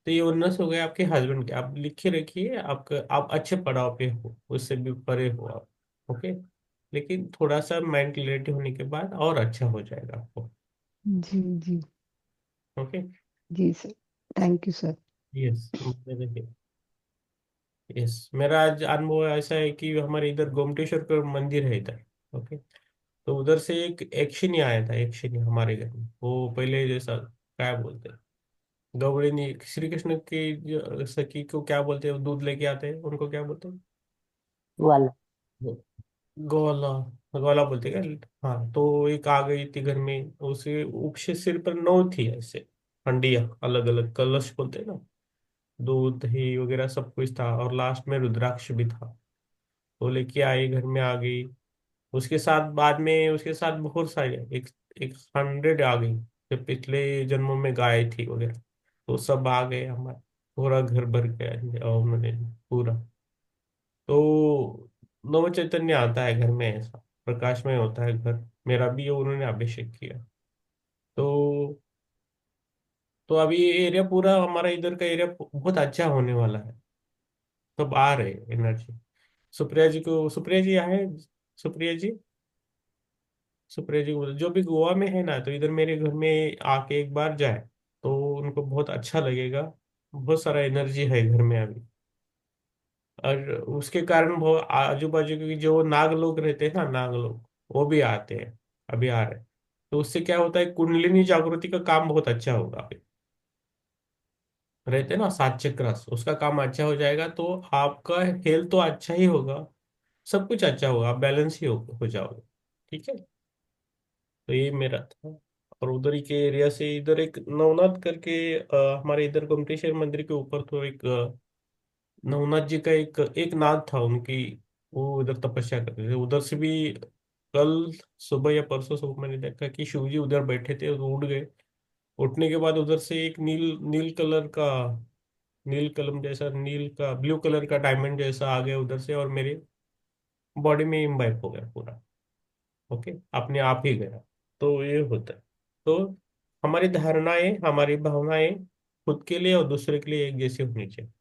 तो ये वननेस हो गया आपके हस्बैंड के, आप लिखे रखिए, आपका आप अच्छे पड़ाव पे हो, उससे भी परे हो आप, ओके। लेकिन थोड़ा सा माइंड क्लियरिटी होने के बाद और अच्छा हो जाएगा आपको, जी। जी। ओके। जी sir. Thank you sir. Yes, yes, मेरा आज अनुभव ऐसा है कि हमारे इधर गोमटेश्वर का मंदिर है इधर, ओके। तो उधर से एक एक्शन आया था, एक्शन हमारे घर में, वो पहले जैसा क्या बोलते हैं, गौड़िनी श्री कृष्ण की सखी को क्या बोलते हैं, वो दूध लेके आते हैं, उनको क्या बोलते हैं? वाला। गो- गोला, गोला बोलते हैं क्या? हाँ, तो एक आ गई थी घर में, उसे उपसे सिर पर 9 थी ऐसे हंडिया, अलग अलग कलश बोलते हैं ना, दूध दही वगैरह सब कुछ था, और लास्ट में रुद्राक्ष भी था। वो लेके आई, घर में आ गई, उसके साथ बाद में उसके साथ बहुत सारे, एक एक 100 आ गई, जो पिछले जन्मों में गाय थी वगैरह, तो सब आ गए हमारे, पूरा घर भर गया, और उन्होंने पूरा, तो नव चैतन्य आता है घर में, ऐसा प्रकाशमय होता है घर, मेरा भी उन्होंने अभिषेक किया। तो अभी ये एरिया पूरा, हमारा इधर का एरिया बहुत अच्छा होने वाला है, सब आ रहे एनर्जी। सुप्रिया जी को, सुप्रिया जी आए, सुप्रिया जी, सुप्रिया जी को जो भी गोवा में है ना, तो इधर मेरे घर में आके एक बार जाए, तो उनको बहुत अच्छा लगेगा, बहुत सारा एनर्जी है घर में अभी। और उसके कारण वो आजू बाजू के जो नाग लोग रहते हैं ना, नाग लोग, वो भी आते हैं, अभी आ रहे हैं। तो उससे क्या होता है, कुंडलिनी जागृति का काम बहुत अच्छा होगा अभी, रहते ना, सात चक्रस, उसका काम अच्छा हो जाएगा तो आपका हेल्थ तो अच्छा ही होगा, सब कुछ अच्छा होगा, आप बैलेंस ही हो जाओगे। ठीक है। तो ये मेरा था। और उधर ही के एरिया से इधर एक नवनाथ करके, हमारे इधर गोमतेश्वर मंदिर के ऊपर तो एक नवनाथ जी का एक एक नाथ था उनकी, वो उधर तपस्या करते थे उधर से भी। कल सुबह या परसों सुबह मैंने देखा कि शिव जी उधर बैठे थे और उड़ गए। उठने के बाद उधर से एक नील नील कलर का, नील कलम जैसा, नील का ब्लू कलर का डायमंड जैसा आ गया उधर से, और मेरे बॉडी में इम्बाइब हो गया पूरा। ओके, अपने आप ही गया। तो ये होता है। तो हमारी धारणाएं, हमारी भावनाएं खुद के लिए और दूसरे के लिए एक जैसी होनी चाहिए,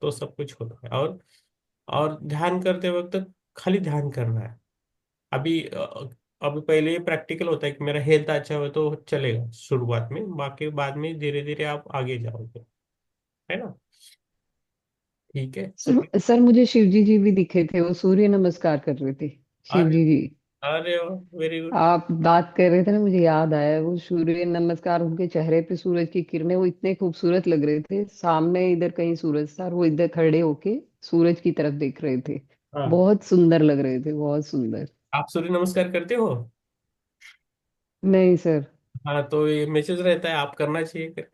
तो सब कुछ होता है। और ध्यान करते वक्त खाली ध्यान करना है। अभी पहले ये प्रैक्टिकल होता है कि मेरा हेल्थ अच्छा हो तो चलेगा शुरुआत में, बाकी बाद में धीरे धीरे आप आगे जाओगे, है ना। ठीक है तो सर मुझे शिवजी जी भी दिखे थे, वो सूर्य नमस्कार कर रहे थे। अरे, शिवजी जी, अरे वेरी गुड। आप बात कर रहे थे ना, मुझे याद आया वो सूर्य नमस्कार, उनके चेहरे पे सूरज की किरणें, वो इतने खूबसूरत लग रहे थे। सामने इधर कहीं सूरज था और वो इधर खड़े होके सूरज की तरफ देख रहे थे। हाँ, बहुत सुंदर लग रहे थे, बहुत सुंदर। आप सूर्य नमस्कार करते हो? नहीं सर। हाँ, तो ये मैसेज रहता है, आप करना चाहिए।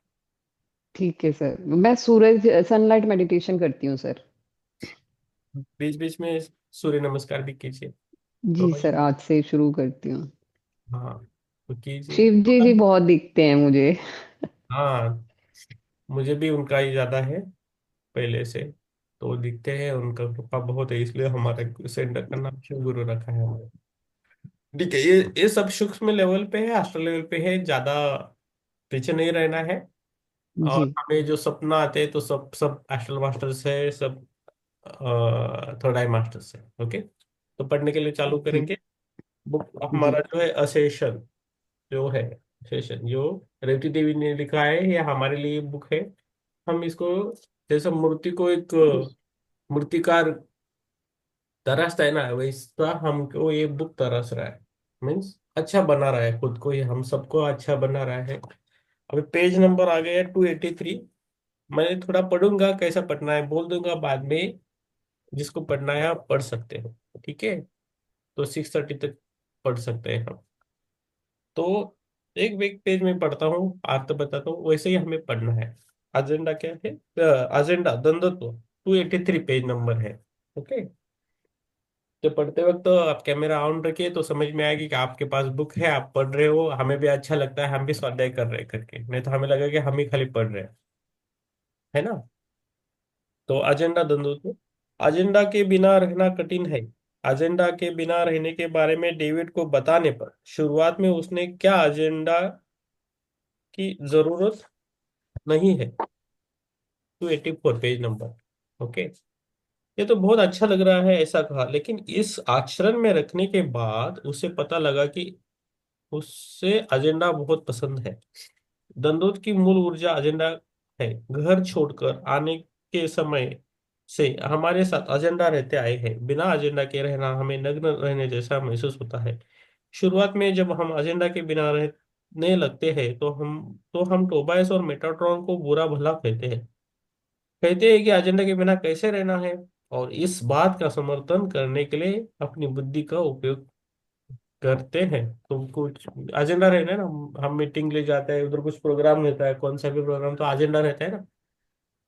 ठीक है सर, मैं सूरज सनलाइट मेडिटेशन करती हूँ सर। बीच बीच में सूर्य नमस्कार भी कीजिए। जी तो सर, आज से शुरू करती हूँ। हाँ, तो कीजिए। शिव जी बहुत दिखते हैं मुझे। हाँ, मुझे भी उनका ही ज्यादा है पहले से। तो वो दिखते हैं, उनका कृपा बहुत है, इसलिए हमारे सेंटर का नाम शिव गुरु रखा है हमारे। ठीक है, ये सब सूक्ष्म लेवल पे है, एस्ट्रल लेवल पे है, ज्यादा पीछे नहीं रहना है। जी। और हमें जो सपना आते हैं तो सब सब एस्ट्रल मास्टर्स है, सब थर्ड आई मास्टर्स है। ओके, तो पढ़ने के लिए चालू जी। करेंगे। बुक जी। हमारा जो है असेशन, जो है सेशन जो रेवती देवी ने लिखा है, ये हमारे लिए बुक है। हम इसको, जैसे मूर्ति को एक मूर्तिकार तरसता है ना, वैसा हमको ये बुक तरस रहा है। मीन्स अच्छा बना रहा है खुद को, ये हम सबको अच्छा बना रहा है। अभी पेज नंबर आ गया 283। मैं थोड़ा पढ़ूंगा, कैसा पढ़ना है बोल दूंगा बाद में, जिसको पढ़ना है आप पढ़ सकते हो। ठीक है, तो 6:30 तक पढ़ सकते हैं हम। तो एक एक पेज में पढ़ता हूँ, आप तो बताता हूँ, वैसे ही हमें पढ़ना है। एजेंडा क्या है? एजेंडा द्वंद्वत्व 283 पेज नंबर है। ओके, तो पढ़ते वक्त तो आप कैमरा ऑन रखिए, तो समझ में आएगी कि आपके पास बुक है, आप पढ़ रहे हो, हमें भी अच्छा लगता है, हम भी स्वाध्याय कर रहे हैं करके, नहीं तो हमें लगेगा कि हम ही खाली पढ़ रहे हैं, है ना। तो एजेंडा द्वंद्वत्व, एजेंडा के बिना रहना कठिन है। एजेंडा के बिना रहने के बारे में डेविड को बताने पर शुरुआत में उसने क्या एजेंडा की जरूरत नहीं है, 284 पेज नंबर। ओके, ये तो बहुत अच्छा लग रहा है ऐसा कहा, लेकिन इस आचरण में रखने के बाद उसे पता लगा कि उससे एजेंडा बहुत पसंद है। दंडोत की मूल ऊर्जा एजेंडा है। घर छोड़कर आने के समय से हमारे साथ एजेंडा रहते आए हैं। बिना एजेंडा के रहना हमें नग्न रहने जैसा महसूस होता है। शुरुआत में जब हम एजेंडा के बिना रहने लगते हैं तो हम टोबाइस और मेटाट्रॉन को बुरा भला कहते हैं कि एजेंडा के बिना कैसे रहना है, और इस बात का समर्थन करने के लिए अपनी बुद्धि का उपयोग करते हैं। तो कुछ एजेंडा रहना है ना, हम मीटिंग ले जाते हैं, उधर कुछ प्रोग्राम रहता है, कौन सा भी प्रोग्राम, तो एजेंडा रहता है ना।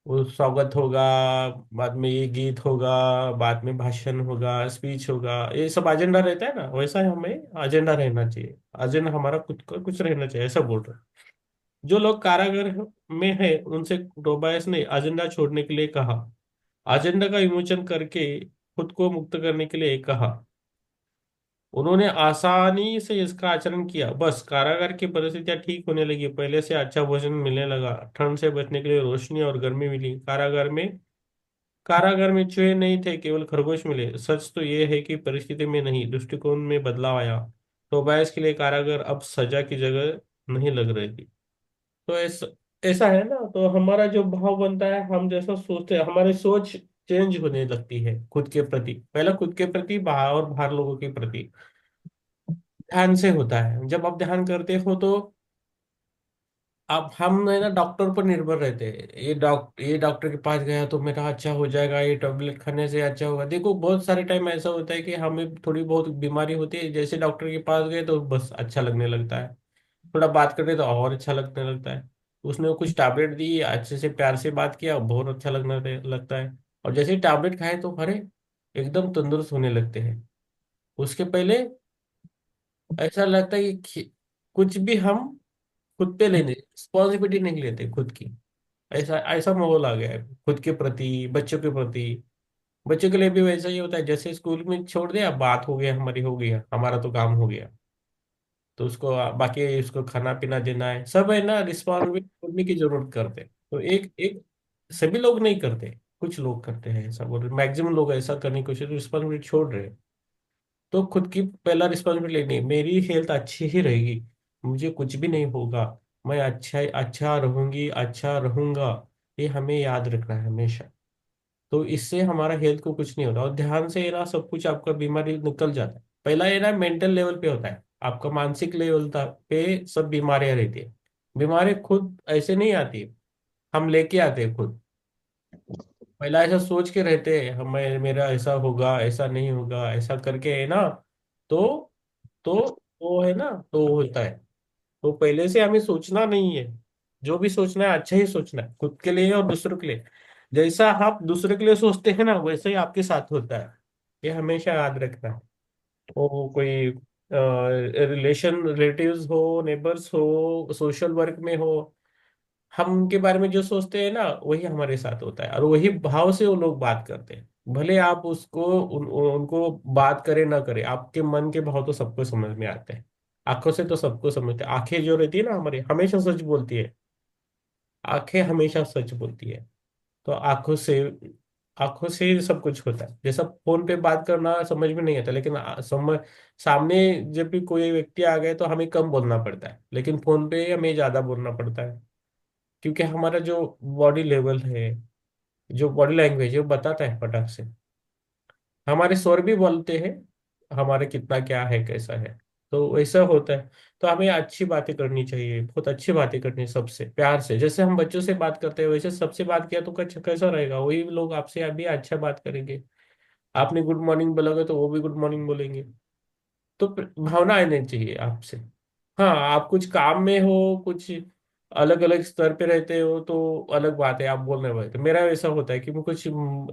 वो स्वागत होगा, बाद में ये गीत होगा, बाद में भाषण होगा, स्पीच होगा, ये सब एजेंडा रहता है ना, वैसा ही हमें एजेंडा रहना चाहिए। एजेंडा हमारा खुद का कुछ रहना चाहिए, ऐसा बोल रहे हैं। जो लोग कारागार में है उनसे टोबायस ने एजेंडा छोड़ने के लिए कहा, एजेंडा का विमोचन करके खुद को मुक्त करने के लिए कहा। उन्होंने आसानी से इसका आचरण किया, बस कारागार की परिस्थितियां ठीक होने लगी, पहले से अच्छा भोजन मिलने लगा, ठंड से बचने के लिए रोशनी और गर्मी मिली। कारागार में चूहे नहीं थे, केवल खरगोश मिले। सच तो यह है कि परिस्थिति में नहीं, दृष्टिकोण में बदलाव आया। टोबायस के लिए कारागार अब सजा की जगह नहीं लग रही थी। तो ऐसा ऐसा है ना, तो हमारा जो भाव बनता है, हम जैसा सोचते हैं, हमारी सोच चेंज होने लगती है खुद के प्रति, पहला खुद के प्रति, बाहर और बाहर लोगों के प्रति। ध्यान से होता है, जब आप ध्यान करते हो तो अब हम है ना डॉक्टर पर निर्भर रहते हैं, ये डॉक्टर के पास गया तो मेरा अच्छा हो जाएगा, ये टेबलेट खाने से अच्छा होगा। देखो बहुत सारे टाइम ऐसा होता है कि हमें थोड़ी बहुत बीमारी होती है, जैसे डॉक्टर के पास गए तो बस अच्छा लगने लगता है, थोड़ा बात करते तो और अच्छा लगने लगता है। उसने कुछ टैबलेट दी, अच्छे से प्यार से बात किया, बहुत अच्छा लगने लगता है। और जैसे ही टैबलेट खाए तो अरे एकदम तंदुरुस्त होने लगते हैं। उसके पहले ऐसा लगता है कि कुछ भी हम खुद पे लेने रिस्पॉन्सिबिलिटी नहीं लेते खुद की। ऐसा ऐसा माहौल आ गया है खुद के प्रति, बच्चों के प्रति। बच्चों के लिए भी वैसा ही होता है, जैसे स्कूल में छोड़ दिया, बात हो गया हमारी, हो गया हमारा तो काम हो गया। तो उसको बाकी उसको खाना पीना देना है, सब है ना रिस्पॉन्सिबिलिटी छोड़ने की जरूरत करते हैं। तो एक एक सभी लोग नहीं करते, कुछ लोग करते हैं ऐसा, और मैक्सिमम लोग ऐसा करने की कोशिश, रिस्पॉन्सिबिलिटी छोड़ रहे हैं। तो खुद की पहला रिस्पॉन्सिबिलिटी लेनी है, मेरी हेल्थ अच्छी ही रहेगी, मुझे कुछ भी नहीं होगा, मैं अच्छा अच्छा रहूंगी, अच्छा रहूंगा, ये हमें याद रखना है हमेशा। तो इससे हमारा हेल्थ को कुछ नहीं होता, और ध्यान से ये ना सब कुछ आपका बीमारी निकल जाता है। पहला ये ना मेंटल लेवल पे होता है, आपका मानसिक लेवल पे सब बीमारियां रहती है। बीमारी खुद ऐसे नहीं आती, हम लेके आते हैं खुद। पहला ऐसा सोच के रहते हैं हमें, मेरा ऐसा होगा, ऐसा नहीं होगा, ऐसा करके है ना। तो तो वो है ना, तो होता है। तो पहले से हमें सोचना नहीं है, जो भी सोचना है अच्छा ही सोचना है, खुद के लिए और दूसरों के लिए। जैसा आप दूसरे के लिए सोचते हैं ना, वैसे ही आपके साथ होता है, ये हमेशा याद रखना है। वो कोई रिलेशन, रिलेटिव्स हो, नेबर्स हो, सोशल वर्क में हो, हम उनके बारे में जो सोचते हैं ना वही हमारे साथ होता है, और वही भाव से वो लोग बात करते हैं। भले आप उसको उनको बात करें ना करें, आपके मन के भाव तो सबको समझ में आते हैं। आंखों से तो सबको समझते हैं, आंखें जो रहती है ना हमारी हमेशा सच बोलती है, आंखें हमेशा सच बोलती है। तो आंखों से ही सब कुछ होता है। जैसा फोन पे बात करना समझ में नहीं आता, लेकिन सामने जब भी कोई व्यक्ति आ गए तो हमें कम बोलना पड़ता है, लेकिन फोन पे हमें ज्यादा बोलना पड़ता है। क्योंकि हमारा जो बॉडी लेवल है, जो बॉडी लैंग्वेज है वो बताता है फटक से। हमारे स्वर भी बोलते हैं हमारे कितना क्या है, कैसा है। तो वैसा होता है। तो हमें अच्छी बातें करनी चाहिए, बहुत अच्छी बातें करनी है, सबसे प्यार से, जैसे हम बच्चों से बात करते हैं वैसे सबसे बात किया तो कैसा रहेगा, वही लोग आपसे अभी अच्छा बात करेंगे। आपने गुड मॉर्निंग बोलोगे तो वो भी गुड मॉर्निंग बोलेंगे। तो भावना आनी चाहिए आपसे। हाँ, आप कुछ काम में हो, कुछ अलग अलग स्तर पे रहते हो तो अलग बात है, आप बोलने वाले। तो मेरा ऐसा होता है कि मैं कुछ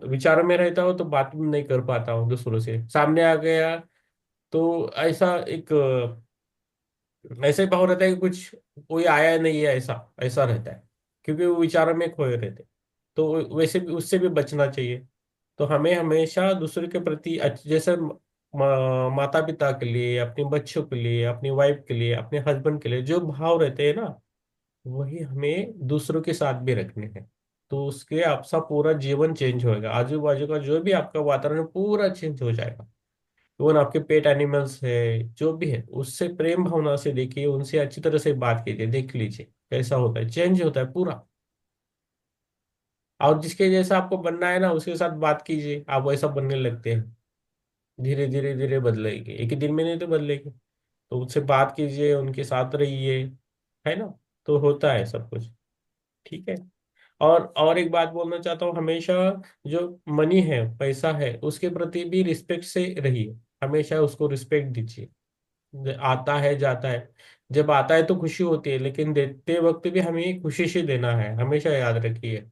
विचारों में रहता हूँ तो बात नहीं कर पाता हूँ दूसरों से, सामने आ गया तो ऐसा एक ऐसा ही भाव रहता है कि कुछ कोई आया नहीं है, ऐसा ऐसा रहता है, क्योंकि वो विचारों में खोए रहते। तो वैसे भी उससे भी बचना चाहिए। तो हमें हमेशा दूसरे के प्रति जैसे माता पिता के लिए, अपने बच्चों के लिए, अपनी वाइफ के लिए, अपने हस्बैंड के लिए जो भाव रहते हैं ना, वही हमें दूसरों के साथ भी रखने हैं। तो उसके आपका पूरा जीवन चेंज होएगा, आजू बाजू का जो भी आपका वातावरण पूरा चेंज हो जाएगा। इवन आपके पेट एनिमल्स है, जो भी है, उससे प्रेम भावना से देखिए, उनसे अच्छी तरह से बात कीजिए, देख लीजिए कैसा होता है, चेंज होता है पूरा। और जिसके जैसा आपको बनना है ना उसके साथ बात कीजिए, आप वैसा बनने लगते हैं। धीरे धीरे धीरे बदलेगी, एक ही दिन में नहीं तो बदलेगी। तो उनसे बात कीजिए, उनके साथ रहिए, है ना। तो होता है सब कुछ, ठीक है। और एक बात बोलना चाहता हूँ, हमेशा जो मनी है, पैसा है, उसके प्रति भी रिस्पेक्ट से रहिए, हमेशा उसको रिस्पेक्ट दीजिए। आता है जाता है, जब आता है तो खुशी होती है, लेकिन देते वक्त भी हमें खुशी से देना है, हमेशा याद रखिए।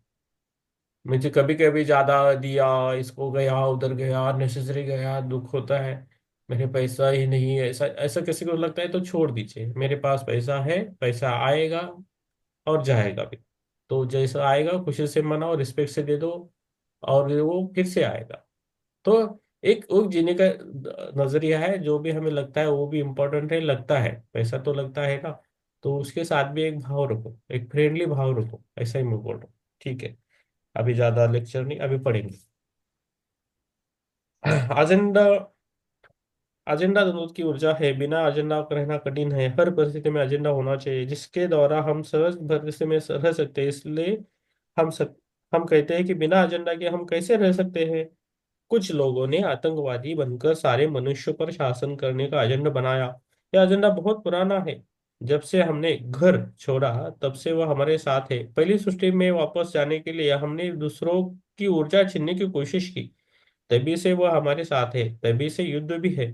मुझे कभी कभी ज्यादा दिया, इसको गया उधर गया, नेसेसरी गया, दुख होता है, मेरे पैसा ही नहीं है, ऐसा ऐसा किसी को लगता है तो छोड़ दीजिए। मेरे पास पैसा है, पैसा आएगा और जाएगा भी। तो जैसा आएगा खुशी से मनाओ, रिस्पेक्ट से दे दो, और वो फिर से आएगा। तो एक वो जीने का नजरिया है, जो भी हमें लगता है वो भी इम्पोर्टेंट है, लगता है पैसा तो लगता है ना। तो उसके साथ भी एक भाव रखो, एक फ्रेंडली भाव रखो, ऐसा ही मैं बोल रहा हूँ, ठीक है। अभी ज्यादा लेक्चर नहीं, अभी पढ़ेंगे। एजेंडा, एजेंडा जनता की ऊर्जा है, बिना एजेंडा का रहना कठिन है। हर परिस्थिति में एजेंडा होना चाहिए जिसके द्वारा हम सहज भविष्य में रह सकते हैं। इसलिए हम सक, हम कहते हैं कि बिना एजेंडा के हम कैसे रह सकते हैं। कुछ लोगों ने आतंकवादी बनकर सारे मनुष्यों पर शासन करने का एजेंडा बनाया। यह एजेंडा बहुत पुराना है, जब से हमने घर छोड़ा तब से वह हमारे साथ है। पहली सृष्टि में वापस जाने के लिए हमने दूसरों की ऊर्जा छीनने की कोशिश की, तभी से वह हमारे साथ है, तभी से युद्ध भी है।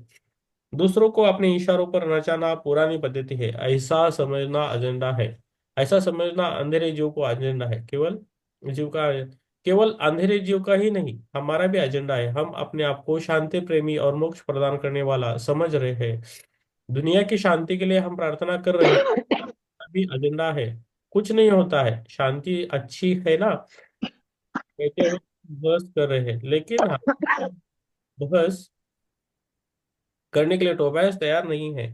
दूसरों को अपने इशारों पर नचाना पुरानी पद्धति है, ऐसा समझना एजेंडा है। ऐसा समझना अंधेरे जीव को एजेंडा है, जीव का केवल अंधेरे जीव का ही नहीं, हमारा भी एजेंडा है। हम अपने आप को शांति प्रेमी और मोक्ष प्रदान करने वाला समझ रहे हैं। दुनिया की शांति के लिए हम प्रार्थना कर रहे हैं, अभी एजेंडा है। कुछ नहीं होता है, शांति अच्छी है ना, कहते हुए बहस कर रहे हैं, लेकिन हम बहस करने के लिए टोबैस तैयार नहीं है।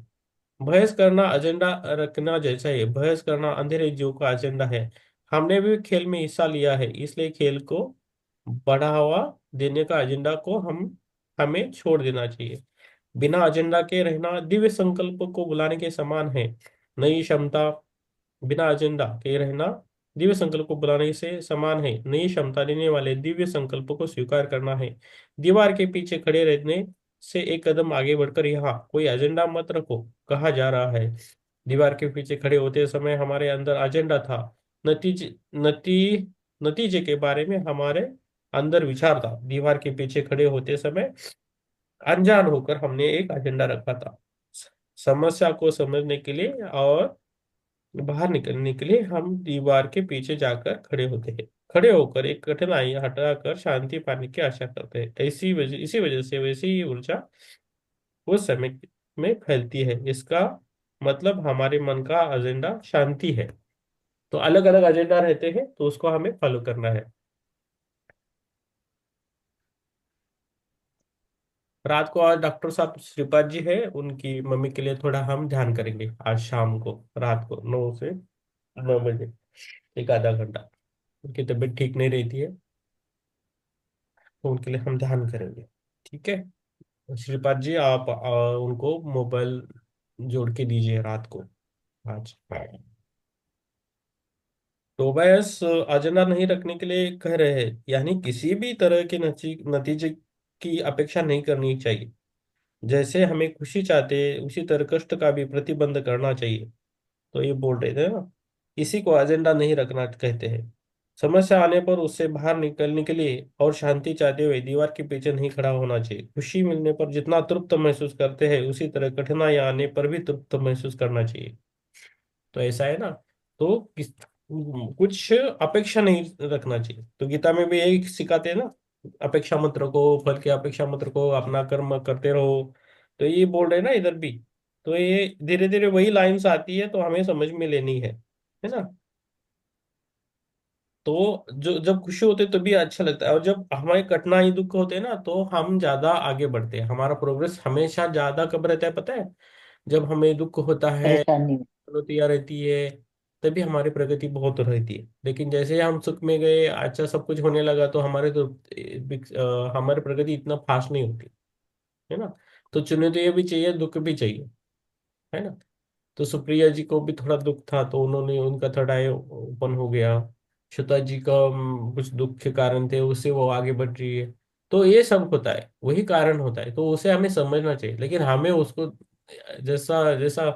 बहस करना एजेंडा रखना जैसा है, बहस करना अंधेरे जीव का एजेंडा है। हमने भी खेल में हिस्सा लिया है, इसलिए खेल को बढ़ावा देने का एजेंडा को हम हमें छोड़ देना चाहिए। बिना एजेंडा के रहना दिव्य संकल्प को बुलाने के समान है। नई क्षमता, बिना एजेंडा के रहना दिव्य संकल्प को बुलाने से समान है। नई क्षमता देने वाले दिव्य संकल्प को स्वीकार करना है। दीवार के पीछे खड़े रहने से एक कदम आगे बढ़कर यहाँ कोई एजेंडा मत रखो कहा जा रहा है। दीवार के पीछे खड़े होते समय हमारे अंदर एजेंडा था। नतीजे नतीजे के बारे में हमारे अंदर विचार था। दीवार के पीछे खड़े होते समय अनजान होकर हमने एक एजेंडा रखा था। समस्या को समझने के लिए और बाहर निकलने के लिए हम दीवार के पीछे जाकर खड़े होते हैं। खड़े होकर एक कठिनाई हटाकर शांति पाने की आशा करते हैं। इसी वजह से वैसी ही ऊर्जा उस समय में फैलती है। इसका मतलब हमारे मन का एजेंडा शांति है। तो अलग अलग एजेंडा रहते हैं, तो उसको हमें फॉलो करना है। रात को आज डॉक्टर साहब श्रीपाद जी है, उनकी मम्मी के लिए थोड़ा हम ध्यान करेंगे आज शाम को, रात को 9 से 9 बजे, एक आधा घंटा। उनकी तबीयत ठीक नहीं रहती है, तो उनके लिए हम ध्यान करेंगे। ठीक है श्रीपाद जी, आप उनको मोबाइल जोड़ के दीजिए रात को आज। तो बस एजेंडा नहीं रखने के लिए कह रहे हैं, यानी किसी भी तरह के नतीजे की अपेक्षा नहीं करनी चाहिए। जैसे हमें खुशी चाहते उसी तरह कष्ट का भी प्रतिबंध करना चाहिए। तो ये बोल रहे थे ना, इसी को एजेंडा नहीं रखना कहते हैं। समस्या आने पर उससे बाहर निकलने के लिए और शांति चाहते हुए दीवार के पीछे नहीं खड़ा होना चाहिए। खुशी मिलने पर जितना तृप्त महसूस करते हैं, उसी तरह कठिनाई आने पर भी तृप्त महसूस करना चाहिए। तो ऐसा है ना, तो कुछ अपेक्षा नहीं रखना चाहिए। तो गीता में भी यही सिखाते हैं ना, अपेक्षा मत रखो, फल की अपेक्षा मत रखो, अपना कर्म करते रहो। तो ये बोल रहे हैं ना इधर भी। तो ये धीरे धीरे वही लाइंस आती है, तो हमें समझ में लेनी है ना। तो जो जब खुशी होते है तो भी अच्छा लगता है, और जब हमारे कठिनाई दुख होते हैं ना, तो हम ज्यादा आगे बढ़ते हैं। हमारा प्रोग्रेस हमेशा ज्यादा कब रहता है पता है? जब हमें दुख होता है, परेशानी में। चुनौतियां रहती है, तभी हमारी प्रगति बहुत रहती है। लेकिन जैसे हम सुख में गए, अच्छा सब कुछ होने लगा, तो हमारी प्रगति इतना फास्ट नहीं होती, है ना। तो चुनौतियां भी चाहिए, दुख भी चाहिए, है ना। तो सुप्रिया जी को भी थोड़ा दुख था, तो उन्होंने उनका थर्ड आई ओपन हो गया। श्वेता जी का कुछ दुख के कारण थे, उससे वो आगे बढ़ रही है। तो ये सब होता है, वही कारण होता है, तो उसे हमें समझना चाहिए। लेकिन हमें उसको जैसा जैसा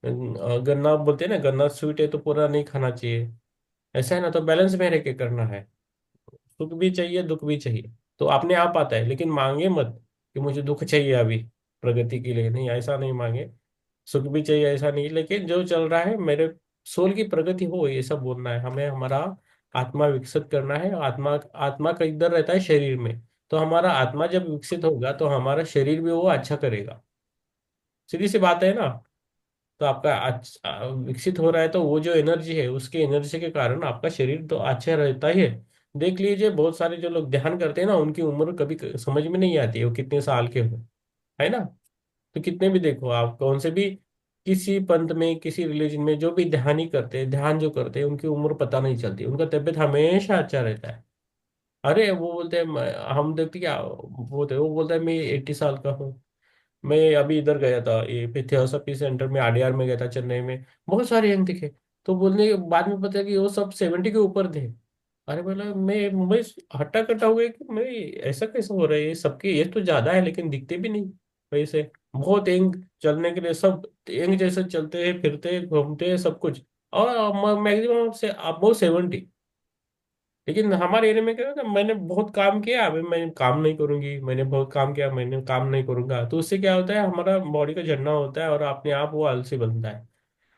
गन्ना बोलते हैं ना, गन्ना स्वीट है तो पूरा नहीं खाना चाहिए। ऐसा है ना, तो बैलेंस में रह के करना है। सुख भी चाहिए, दुख भी चाहिए, तो अपने आप आता है। लेकिन मांगे मत कि मुझे दुख चाहिए अभी प्रगति के लिए, नहीं ऐसा नहीं मांगे। सुख भी चाहिए ऐसा नहीं, लेकिन जो चल रहा है मेरे सोल की प्रगति हो, ये सब बोलना है हमें। हमारा आत्मा विकसित करना है। आत्मा आत्मा का इधर रहता है शरीर में। तो हमारा आत्मा जब विकसित होगा, तो हमारा शरीर भी वो अच्छा करेगा। सीधी सी बात है ना। तो आपका विकसित हो रहा है, तो वो जो एनर्जी है, उसके एनर्जी के कारण आपका शरीर तो अच्छा रहता ही है। देख लीजिए, बहुत सारे जो लोग ध्यान करते हैं ना, उनकी उम्र कभी समझ में नहीं आती है वो कितने साल के हो, है ना। तो कितने भी देखो आप, कौन से भी किसी पंथ में, किसी रिलीजन में जो भी ध्यान ही करते हैं, ध्यान जो करते हैं, उनकी उम्र पता नहीं चलती, उनका तबीयत हमेशा अच्छा रहता है। अरे वो बोलते हैं हम देखते क्या बोलते हैं, वो बोलता है मैं 80 साल का हूँ। मैं अभी इधर गया था, ये थियोसॉफी सेंटर में, आडीआर में गया था चेन्नई में, बहुत सारे यंग दिखे। तो बोलने के बाद में पता है कि वो सब 70 के ऊपर थे। अरे बोला, मैं हट्टा कट्टा हो गया कि मैं ऐसा कैसे हो रहा है, ये सबके एज तो ज्यादा है लेकिन दिखते भी नहीं वैसे। बहुत यंग, चलने के लिए सब यंग जैसे चलते हैं, फिरते हैं, घूमते हैं, सब कुछ। और मैक्सिमम से अबव 70। लेकिन हमारे एरिया में क्या होता है, मैंने बहुत काम किया, अभी मैं काम नहीं करूंगी, मैंने बहुत काम किया, मैंने काम नहीं करूंगा, तो उससे क्या होता है, हमारा बॉडी का झड़ना होता है और अपने आप वो आलसी बनता है।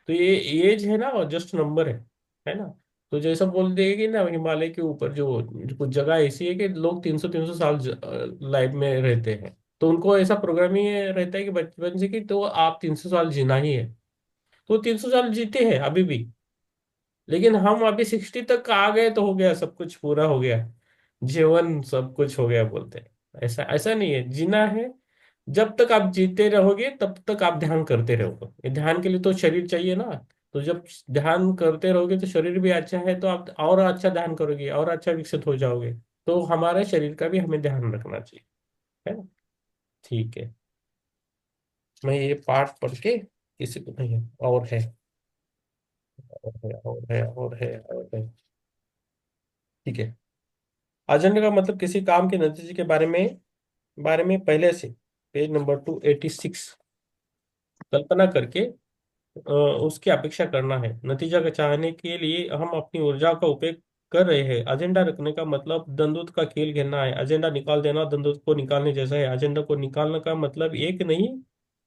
तो ये एज है ना, जस्ट नंबर है ना। तो जैसा बोलते हैं कि ना, हिमालय के ऊपर जो कुछ जगह ऐसी है कि लोग 300 साल लाइफ में रहते हैं। तो उनको ऐसा प्रोग्राम ही रहता है कि बचपन से कि तो आप 300 साल जीना ही है। तो 300 साल जीते हैं अभी भी। लेकिन हम अभी 60 तक आ गए तो हो गया, सब कुछ पूरा हो गया, जीवन सब कुछ हो गया बोलते हैं। ऐसा ऐसा नहीं है, जीना है। जब तक आप जीते रहोगे तब तक आप ध्यान करते रहोगे, ये ध्यान के लिए तो शरीर चाहिए ना। तो जब ध्यान करते रहोगे तो शरीर भी अच्छा है, तो आप और अच्छा ध्यान करोगे और अच्छा विकसित हो जाओगे। तो हमारे शरीर का भी हमें ध्यान रखना चाहिए, है ना। ठीक है, मैं ये पाठ पढ़ के किसी को नहीं है और है, और है, और है, और है, और है। ठीक है। एजेंडा का मतलब किसी काम के नतीजे के बारे में पहले से, पेज नंबर 286, कल्पना करके उसकी अपेक्षा करना है। नतीजा का चाहने के लिए हम अपनी ऊर्जा का उपयोग कर रहे हैं। एजेंडा रखने का मतलब दंडुत का खेल खेलना है। एजेंडा निकाल देना दंडुत को निकालने जैसा है। एजेंडा को निकालने का मतलब एक नहीं,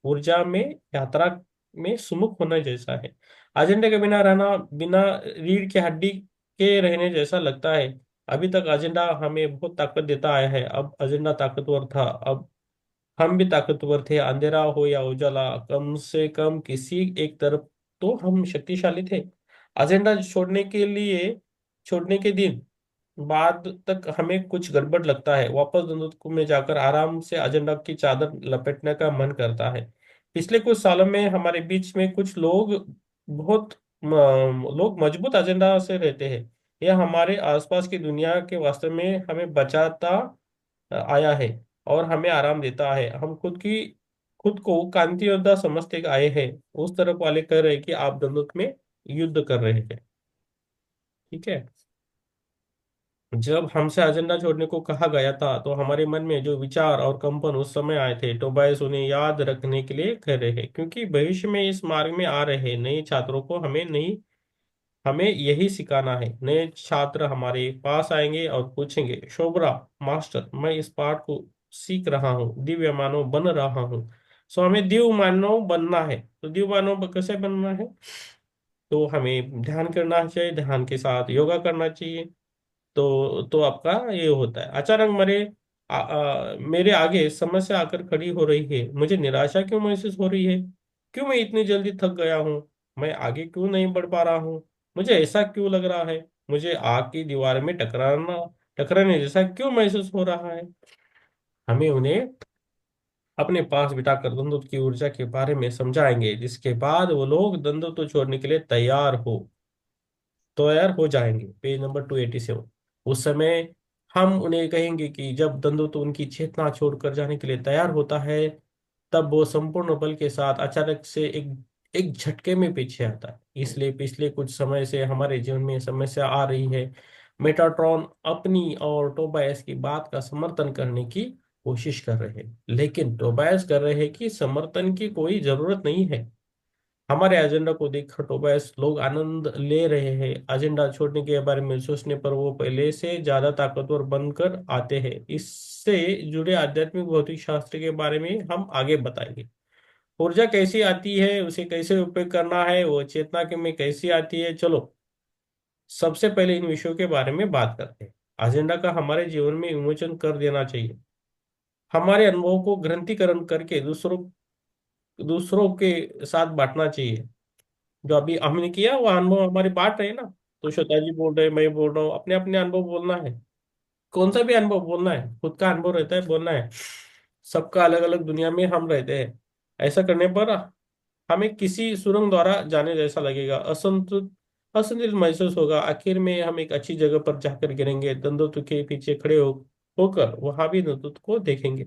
ऊर्जा में, यात्रा में सुमुख होना जैसा है। एजेंडे के बिना रहना, बिना रीढ़ की हड्डी के रहने जैसा लगता है। अभी तक एजेंडा हमें बहुत ताकत देता आया है, अब एजेंडा ताकतवर था, अब हम भी ताकतवर थे। अंधेरा हो या उजाला, कम से कम किसी एक तरफ तो हम शक्तिशाली थे। एजेंडा छोड़ने के दिन बाद तक हमें कुछ गड़बड़ लगता है। वापस धुंधुक में जाकर आराम से एजेंडा की चादर लपेटने का मन करता है। पिछले कुछ सालों में हमारे बीच में कुछ लोग, बहुत लोग मजबूत एजेंडा से रहते हैं। यह हमारे आसपास की दुनिया के वास्तव में हमें बचाता आया है और हमें आराम देता है। हम खुद को क्रांति योद्धा समझते आए हैं। उस तरफ वाले कह रहे हैं कि आप द्वंद्व में युद्ध कर रहे हैं। ठीक है। जब हमसे एजेंडा छोड़ने को कहा गया था तो हमारे मन में जो विचार और कंपन उस समय आए थे, टोबाइस उन्हें याद रखने के लिए कह रहे हैं, क्योंकि भविष्य में इस मार्ग में आ रहे नए छात्रों को हमें यही सिखाना है। नए छात्र हमारे पास आएंगे और पूछेंगे, शोभरा मास्टर, मैं इस पाठ को सीख रहा हूँ, दिव्य मानव बन रहा हूँ। सो हमें दिव्य मानव बनना है। तो दिव्य मानव कैसे बनना है? तो हमें ध्यान करना चाहिए, ध्यान के साथ योगा करना चाहिए। तो आपका ये होता है। अचानक मेरे आगे समस्या आकर खड़ी हो रही है। मुझे निराशा क्यों महसूस हो रही है? क्यों मैं इतनी जल्दी थक गया हूँ? मैं आगे क्यों नहीं बढ़ पा रहा हूँ? मुझे ऐसा क्यों लग रहा है? मुझे आग की दीवार में टकराने जैसा क्यों महसूस हो रहा है? हमें उन्हें अपने पास बिठाकर द्वंद्व की ऊर्जा के बारे में समझाएंगे, जिसके बाद वो लोग द्वंद्व को छोड़ने के लिए तैयार हो जाएंगे। Page number 287। उस समय हम उन्हें कहेंगे कि जब दंडुत उनकी चेतना छोड़कर जाने के लिए तैयार होता है, तब वो संपूर्ण बल के साथ अचानक से एक एक झटके में पीछे आता है। इसलिए पिछले कुछ समय से हमारे जीवन में समस्या आ रही है। मेटाट्रॉन अपनी और टोबायस की बात का समर्थन करने की कोशिश कर रहे हैं, लेकिन टोबायस कर रहे हैं कि समर्थन की कोई जरूरत नहीं है। हमारे एजेंडा को देखकर टोबाइस लोग आनंद ले रहे हैं। एजेंडा छोड़ने के बारे में सोचने पर वो पहले से ज्यादा ताकतवर बनकर आते हैं। इससे जुड़े आध्यात्मिक भौतिक शास्त्र के बारे में हम आगे बताएंगे। ऊर्जा कैसी आती है, उसे कैसे उपयोग करना है, वो चेतना के में कैसी आती है। चलो सबसे पहले इन विषयों के बारे में बात करते हैं। एजेंडा का हमारे जीवन में विमोचन कर देना चाहिए। हमारे अनुभव को ग्रंथीकरण करके दूसरों के साथ बांटना चाहिए। जो अभी हमने किया वो अनुभव हमारे बांट रहे हैं ना। तो श्वेता जी बोल रहे हैं, मैं बोल रहा हूँ, अपने अपने अनुभव बोलना है। कौन सा भी अनुभव बोलना है, खुद का अनुभव रहता है बोलना है। सबका अलग अलग दुनिया में हम रहते हैं। ऐसा करने पर हमें किसी सुरंग द्वारा जाने जैसा लगेगा, असंतुलित महसूस होगा। आखिर में हम एक अच्छी जगह पर जाकर गिरेंगे, दंडों के पीछे खड़े होकर वहां भी दंडों को देखेंगे।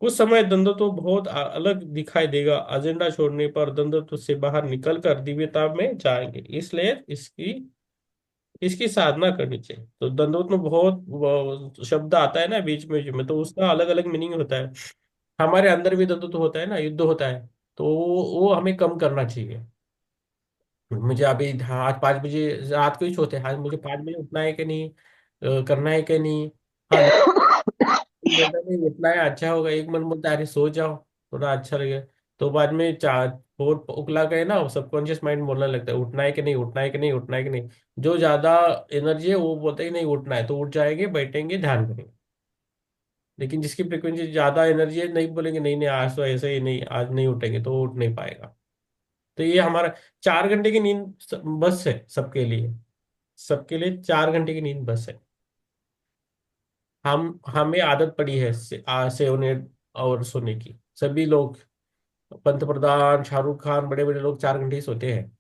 कुछ समय द्वंद्व बहुत अलग दिखाई देगा। एजेंडा छोड़ने पर द्वंद्व से बाहर निकलकर दिव्यता में जाएंगे। इसलिए इसकी इसकी साधना करनी चाहिए। तो द्वंद्व में बहुत वो शब्द आता है ना बीच में तो उसका अलग अलग मीनिंग होता है। हमारे अंदर भी द्वंद्व तो होता है ना, युद्ध होता है, तो वो हमें कम करना चाहिए। मुझे अभी, हाँ, आज 5 बजे रात को ही सोते हैं, आज मुझे 5 बजे उठना है कि नहीं, करना है कि नहीं। हाँ, एक बोलता है नहीं उठना है, अच्छा होगा, एक मन बोलता है अरे सो जाओ, थोड़ा अच्छा लगेगा। तो बाद में चार फोर उकला गए ना, सबकॉन्शियस माइंड बोलने लगता है उठना है कि नहीं, उठना है कि नहीं, उठना है कि नहीं। जो ज्यादा एनर्जी है वो बोलता है कि नहीं उठना है, तो उठ जाएंगे, बैठेंगे, ध्यान करेंगे। लेकिन जिसकी फ्रिक्वेंसी ज्यादा एनर्जी है, नहीं बोलेंगे नहीं नहीं आज तो ऐसे ही नहीं, आज नहीं उठेंगे, तो वो उठ नहीं पाएगा। तो ये हमारा 4 घंटे की नींद बस है सबके लिए। सबके लिए 4 घंटे की नींद बस है। हम हमें आदत पड़ी है सोने और सोने की, सभी लोग, पंत प्रधान, शाहरुख खान, बड़े बड़े लोग 4 घंटे ही सोते हैं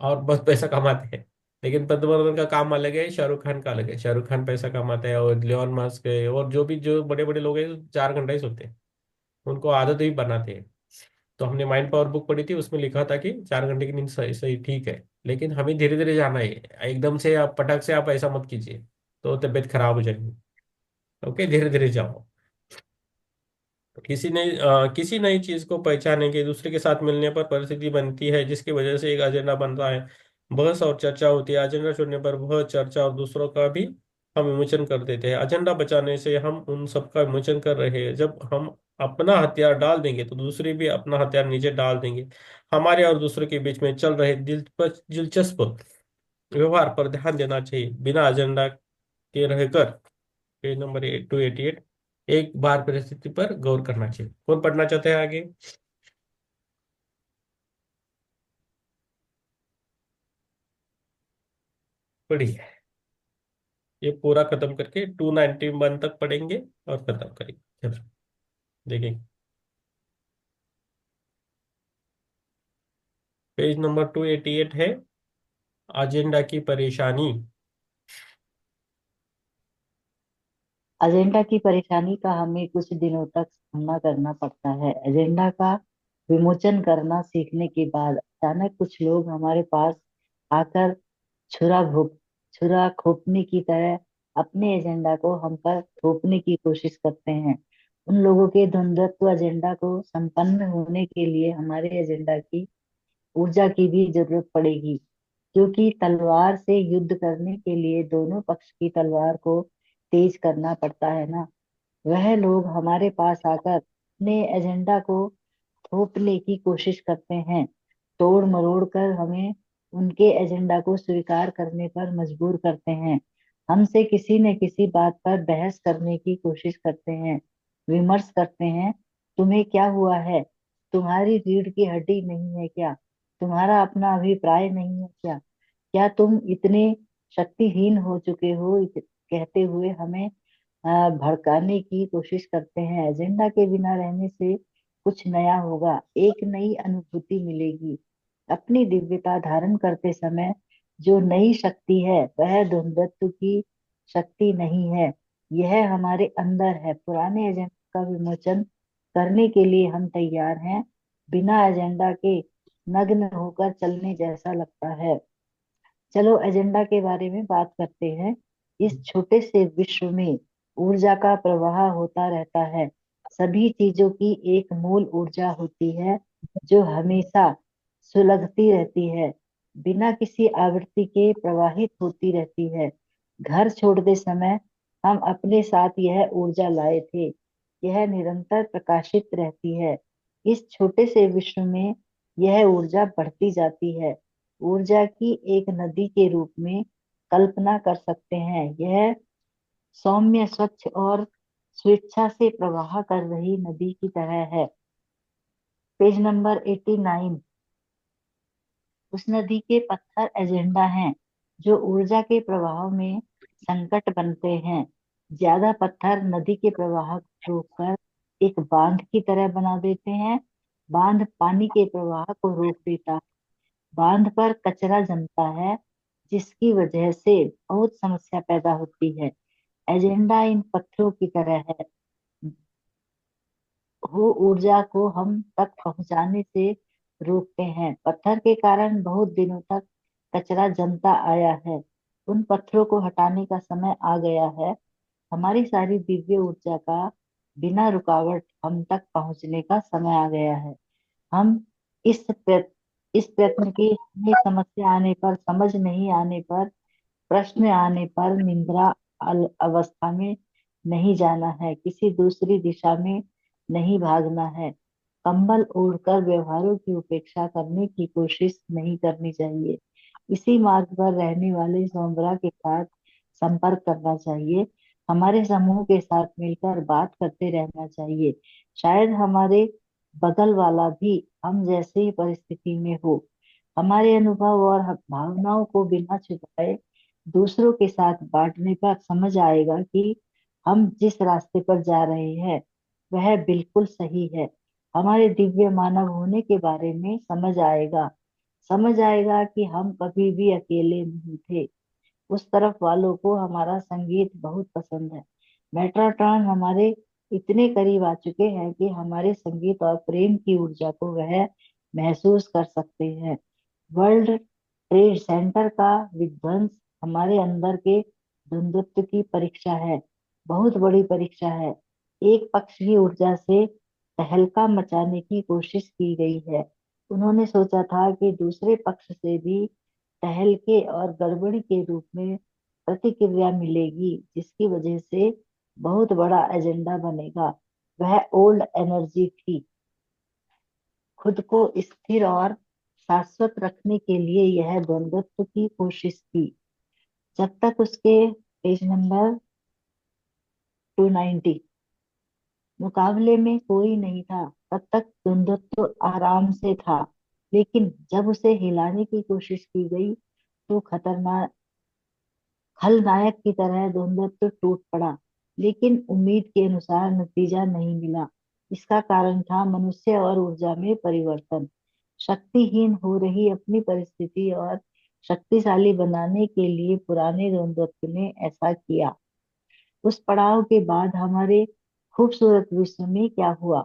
और बस पैसा कमाते हैं। लेकिन पंत प्रधान का काम अलग है, शाहरुख खान का अलग है। शाहरुख खान पैसा कमाता है, और लियोन मस्क है, और जो बड़े बड़े लोग हैं 4 घंटा ही सोते हैं। उनको आदत ही बनाते हैं। तो हमने माइंड पावर बुक पढ़ी थी, उसमें लिखा था कि 4 घंटे की नींद सही सही ठीक है। लेकिन हमें धीरे धीरे जाना है, एकदम से आप पटक से आप ऐसा मत कीजिए, तो तबीयत खराब हो जाएगी। ओके, धीरे धीरे जाओ। किसी नई चीज को पहचाने के दूसरे के साथ मिलने पर परिस्थिति बनती है, जिसकी वजह से एक एजेंडा बनता है। बहस और चर्चा होती है, एजेंडा चुनने पर वह चर्चा और दूसरों का भी हम विमोचन कर देते हैं। एजेंडा बचाने से हम उन सबका विमोचन कर रहे हैं। जब हम अपना हथियार डाल देंगे तो दूसरे भी अपना हथियार नीचे डाल देंगे। हमारे और दूसरों के बीच में चल रहे दिलचस्प व्यवहार पर ध्यान देना चाहिए, बिना एजेंडा के रहकर। Page number 288। एक बार परिस्थिति पर गौर करना चाहिए। कौन पढ़ना चाहते हैं आगे? पढ़िए, ये पूरा खत्म करके 291 तक पढ़ेंगे और खत्म करेंगे। चलो देखेंगे। पेज नंबर 288 है, एजेंडा की परेशानी। एजेंडा की परेशानी का हमें कुछ दिनों तक सामना करना पड़ता है। एजेंडा का विमोचन करना सीखने के बाद अचानक कुछ लोग हमारे पास आकर छुरा घोप छुरा घोंपने की तरह अपने एजेंडा को हम पर थोपने की कोशिश करते हैं। उन लोगों के द्वंद्वत्व एजेंडा को संपन्न होने के लिए हमारे एजेंडा की ऊर्जा की भी जरूरत पड़ेगी, क्योंकि तलवार से युद्ध करने के लिए दोनों पक्ष की तलवार को तेज करना पड़ता है ना। वह लोग हमारे पास आकर अपने एजेंडा को थोपने की कोशिश करते हैं, तोड़ मरोड़ कर हमें उनके एजेंडा को स्वीकार करने पर मजबूर करते हैं, हमसे किसी न किसी बात पर बहस करने की कोशिश करते हैं, विमर्श करते हैं। तुम्हें क्या हुआ है? तुम्हारी रीढ़ की हड्डी नहीं है क्या? तुम्हारा अपना अभिप्राय नहीं है क्या? क्या तुम इतने शक्तिहीन हो चुके हो? कहते हुए हमें भड़काने की कोशिश करते हैं। एजेंडा के बिना रहने से कुछ नया होगा, एक नई अनुभूति मिलेगी। अपनी दिव्यता धारण करते समय जो नई शक्ति है वह द्वंद्वत्व की शक्ति नहीं है, यह हमारे अंदर है। पुराने एजेंडा का विमोचन करने के लिए हम तैयार हैं। बिना एजेंडा के नग्न होकर चलने जैसा लगता है। चलो एजेंडा के बारे में बात करते हैं। इस छोटे से विश्व में ऊर्जा का प्रवाह होता रहता है। सभी चीजों की एक मूल ऊर्जा होती है जो हमेशा सुलगती रहती है, बिना किसी आवृत्ति के प्रवाहित होती रहती है। घर छोड़ते समय हम अपने साथ यह ऊर्जा लाए थे, यह निरंतर प्रकाशित रहती है। इस छोटे से विश्व में यह ऊर्जा बढ़ती जाती है। ऊर्जा की एक नदी के रूप में कल्पना कर सकते हैं। यह सौम्य, स्वच्छ और स्वेच्छा से प्रवाह कर रही नदी की तरह है। Page number 89। उस नदी के पत्थर एजेंडा हैं जो ऊर्जा के प्रवाह में संकट बनते हैं। ज्यादा पत्थर नदी के प्रवाह को रोककर एक बांध की तरह बना देते हैं। बांध पानी के प्रवाह को रोक देता है। बांध पर कचरा जमता है, जिसकी वजह से बहुत समस्या पैदा होती है। एजेंडा इन पत्थरों की तरह है, वो ऊर्जा को हम तक पहुंचाने से रोकते हैं। पत्थर के कारण बहुत दिनों तक कचरा जमता आया है, उन पत्थरों को हटाने का समय आ गया है। हमारी सारी दिव्य ऊर्जा का बिना रुकावट हम तक पहुंचने का समय आ गया है। हम इस इस प्रयत्न की हमें समस्या आने पर, समझ नहीं आने पर, प्रश्न आने पर निद्रा अवस्था में नहीं जाना है, किसी दूसरी दिशा में नहीं भागना है, कंबल ओढ़कर व्यवहारों की उपेक्षा करने की कोशिश नहीं करनी चाहिए। इसी मार्ग पर रहने वाले सोमबरा के साथ संपर्क करना चाहिए, हमारे समूह के साथ मिलकर बात करते रहना चाहिए। शायद हमारे बगल वाला भी हम जैसे ही परिस्थिति में हो, हमारे अनुभव और भावनाओं को बिना छुपाए दूसरों के साथ बांटने पर समझ आएगा कि हम जिस रास्ते पर जा रहे हैं वह बिल्कुल सही है। हमारे दिव्य मानव होने के बारे में समझ आएगा कि हम कभी भी अकेले नहीं थे। उस तरफ वालों को हमारा संगीत बहुत पसंद है। मेट्रोटॉन हमारे इतने करीब आ चुके हैं कि हमारे संगीत और प्रेम की ऊर्जा को वह महसूस कर सकते हैं। वर्ल्ड ट्रेड सेंटर का विध्वंस हमारे अंदर के द्वंद्वत्व की परीक्षा है, बहुत बड़ी परीक्षा है। एक पक्ष की ऊर्जा से तहलका मचाने की कोशिश की गई है। उन्होंने सोचा था कि दूसरे पक्ष से भी तहलके और गड़बड़ी के रूप में प्रतिक्रिया मिलेगी, जिसकी वजह से बहुत बड़ा एजेंडा बनेगा। वह ओल्ड एनर्जी थी, खुद को स्थिर और शाश्वत रखने के लिए यह द्वंद्वत्व की कोशिश की। जब तक उसके पेज नंबर 290 मुकाबले में कोई नहीं था, तब तक द्वंद्वत्व आराम से था। लेकिन जब उसे हिलाने की कोशिश की गई तो खतरनाक खलनायक की तरह द्वंद्वत्व टूट पड़ा। लेकिन उम्मीद के अनुसार नतीजा नहीं मिला। इसका कारण था मनुष्य और ऊर्जा में परिवर्तन। शक्तिहीन हो रही अपनी परिस्थिति और शक्तिशाली बनाने के लिए पुराने द्वंद्वत्व ने ऐसा किया। उस पड़ाव के बाद हमारे खूबसूरत विश्व में क्या हुआ?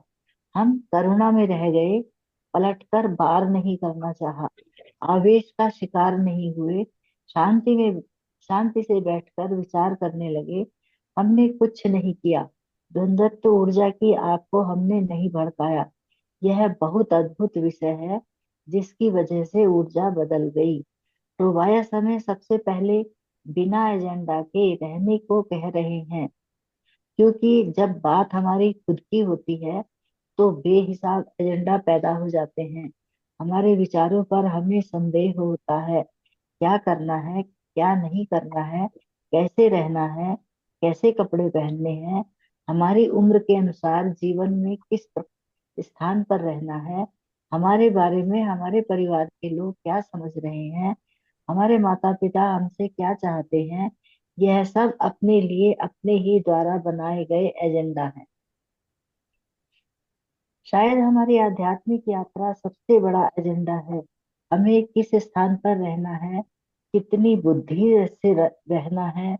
हम करुणा में रह गए, पलटकर वार नहीं करना चाहा, आवेश का शिकार नहीं हुए, शांति में शांति से बैठकर विचार करने लगे। हमने कुछ नहीं किया, द्वंद्वत्व ऊर्जा की आग को हमने नहीं भड़काया। यह बहुत अद्भुत विषय है जिसकी वजह से ऊर्जा बदल गई। टोबायास हमें सबसे पहले बिना एजेंडा के रहने को कह रहे हैं, क्योंकि जब बात हमारी खुद की होती है तो बेहिसाब एजेंडा पैदा हो जाते हैं। हमारे विचारों पर हमें संदेह होता है, क्या करना है, क्या नहीं करना है, कैसे रहना है, कैसे कपड़े पहनने हैं, हमारी उम्र के अनुसार जीवन में स्थान पर रहना है, हमारे बारे में हमारे परिवार के लोग क्या समझ रहे हैं, हमारे माता पिता हमसे क्या चाहते हैं। यह सब अपने लिए अपने ही द्वारा बनाए गए एजेंडा है। शायद हमारी आध्यात्मिक यात्रा सबसे बड़ा एजेंडा है। हमें किस स्थान पर रहना है, कितनी बुद्धि से रहना है,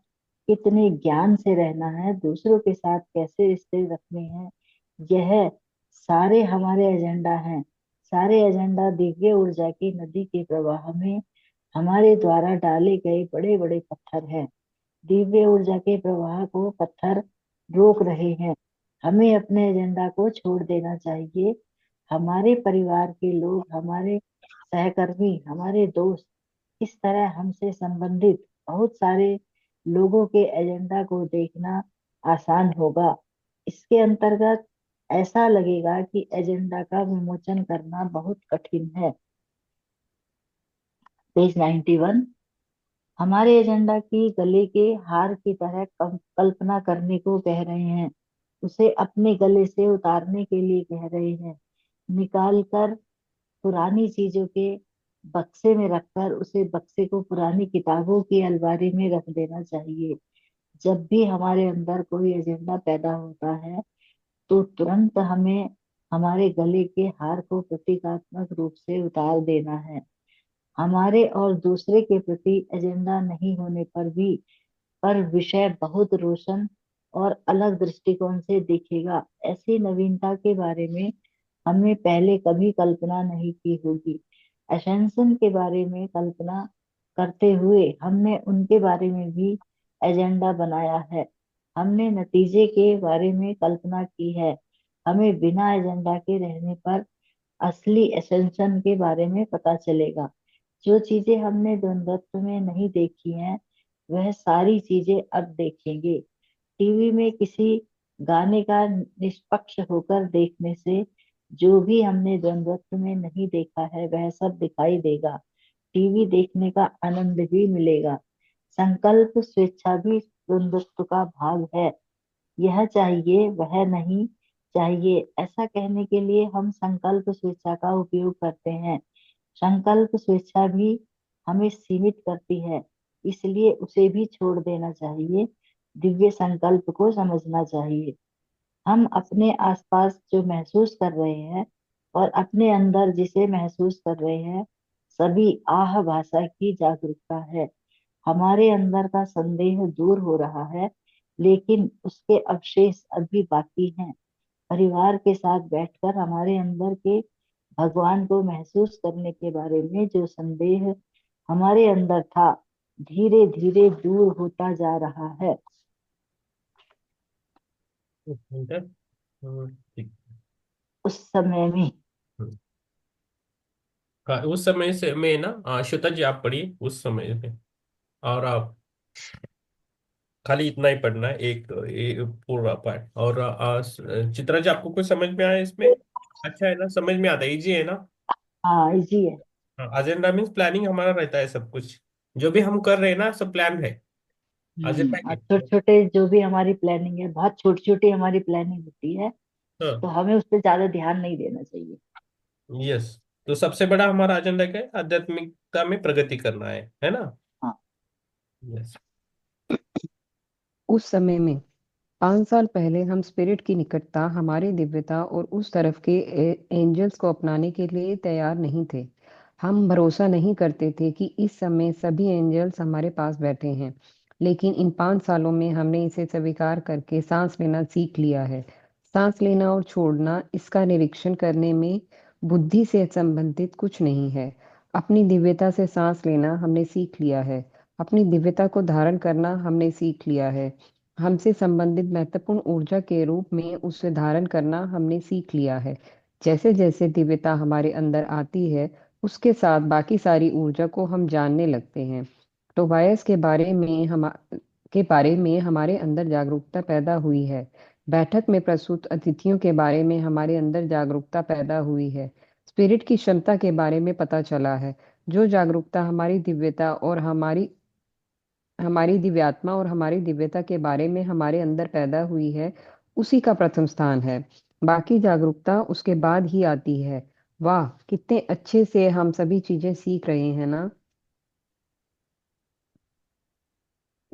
कितने ज्ञान से रहना है, दूसरों के साथ कैसे रिश्ते रखने हैं, यह सारे हमारे एजेंडा हैं। सारे एजेंडा दिव्य ऊर्जा की नदी के प्रवाह में हमारे द्वारा डाले गए बड़े बड़े पत्थर हैं। दिव्य ऊर्जा के प्रवाह को पत्थर रोक रहे हैं। हमें अपने एजेंडा को छोड़ देना चाहिए। हमारे परिवार के लोग, हमारे सहकर्मी, हमारे दोस्त, इस तरह हमसे संबंधित बहुत सारे लोगों के एजेंडा को देखना आसान होगा। इसके अंतर्गत ऐसा लगेगा कि एजेंडा का विमोचन करना बहुत कठिन है। पेज 91 हमारे एजेंडा की गले के हार की तरह कल्पना करने को कह रहे हैं। उसे अपने गले से उतारने के लिए कह रहे हैं। निकाल कर पुरानी चीजों के बक्से में रखकर उसे बक्से को पुरानी किताबों की अलमारी में रख देना चाहिए। जब भी हमारे अंदर कोई एजेंडा पैदा होता है तो तुरंत हमें हमारे गले के हार को प्रतीकात्मक रूप से उतार देना है। हमारे और दूसरे के प्रति एजेंडा नहीं होने पर भी पर विषय बहुत रोशन और अलग दृष्टिकोण से दिखेगा। ऐसी नवीनता के बारे में हमने पहले कभी कल्पना नहीं की होगी। एसेंशन के बारे में कल्पना करते हुए हमने उनके बारे में भी एजेंडा बनाया है। हमने नतीजे के बारे में कल्पना की है। हमें बिना एजेंडा के रहने पर असली एसेंशन के बारे में पता चलेगा। जो चीजें हमने द्वंद्वत्व में नहीं देखी हैं, वह सारी चीजें अब देखेंगे। टीवी में किसी गाने का निष्पक्ष होकर देखने से जो भी हमने द्वंद्वत्व में नहीं देखा है वह सब दिखाई देगा। टीवी देखने का आनंद भी मिलेगा। संकल्प स्वेच्छा भी द्वंद्वत्व का भाग है। यह चाहिए वह नहीं चाहिए, ऐसा कहने के लिए हम संकल्प स्वेच्छा का उपयोग करते हैं। संकल्प स्वेच्छा भी हमें सीमित करती है, इसलिए उसे भी छोड़ देना चाहिए। दिव्य संकल्प को समझना चाहिए। हम अपने आसपास जो महसूस कर रहे हैं और अपने अंदर जिसे महसूस कर रहे हैं, सभी आह भाषा की जागरूकता है। हमारे अंदर का संदेह दूर हो रहा है, लेकिन उसके अवशेष अभी बाकी हैं। परिवार के साथ बैठकर हमारे अंदर के भगवान को महसूस करने के बारे में जो संदेह हमारे अंदर था, धीरे धीरे दूर होता जा रहा है। ठीक। उस समय में हम्म। हाँ, उस समय से मैं ना, श्वेता जी आप पढ़िए उस समय में। और आप खाली इतना ही पढ़ना है, एक पूरा पार्ट। और चित्रा जी आपको कुछ समझ में आया इसमें? अच्छा है ना, समझ में आता है, इजी है ना? हाँ इजी है। एजेंडा मीन्स प्लानिंग हमारा रहता है सब कुछ। जो भी हम कर रहे हैं ना, सब प्लान है। एजेंडा और के। छोटे छोटे जो भी हमारी प्लानिंग है, बहुत छोटी छोटी हमारी प्लानिंग होती है, तो हाँ। हमें उस पर ज्यादा ध्यान नहीं देना चाहिए। यस। तो सबसे बड़ा हमारा एजेंडा क्या है? आध्यात्मिकता में प्रगति करना है ना? हाँ। यस। उस समय में 5 साल पहले हम स्पिरिट की निकटता, हमारी दिव्यता और उस तरफ के एंजल्स को अपनाने के लिए तैयार नहीं थे। हम भरोसा नहीं करते थे कि इस समय सभी एंजल्स हमारे पास बैठे हैं। लेकिन इन 5 सालों में हमने इसे स्वीकार करके सांस लेना सीख लिया है। सांस लेना और छोड़ना, इसका निरीक्षण करने में बुद्धि से संबंधित कुछ नहीं है। अपनी दिव्यता से सांस लेना हमने सीख लिया है। अपनी दिव्यता को धारण करना हमने सीख लिया है। हमसे संबंधित महत्वपूर्ण ऊर्जा के रूप में उसे धारण करना हमने सीख लिया है। जैसे जैसे दिव्यता हमारे अंदर आती है, उसके साथ बाकी सारी ऊर्जा को हम जानने लगते हैं। टोबायस के बारे में हमारे अंदर जागरूकता पैदा हुई है। बैठक में प्रस्तुत अतिथियों के बारे में हमारे अंदर जागरूकता पैदा हुई है। स्पिरिट की क्षमता के बारे में पता चला है। जो जागरूकता हमारी दिव्यता और हमारी दिव्यात्मा और हमारी दिव्यता के बारे में हमारे अंदर पैदा हुई है, उसी का प्रथम स्थान है। बाकी जागरूकता उसके बाद ही आती है। वाह, कितने अच्छे से हम सभी चीजें सीख रहे हैं ना।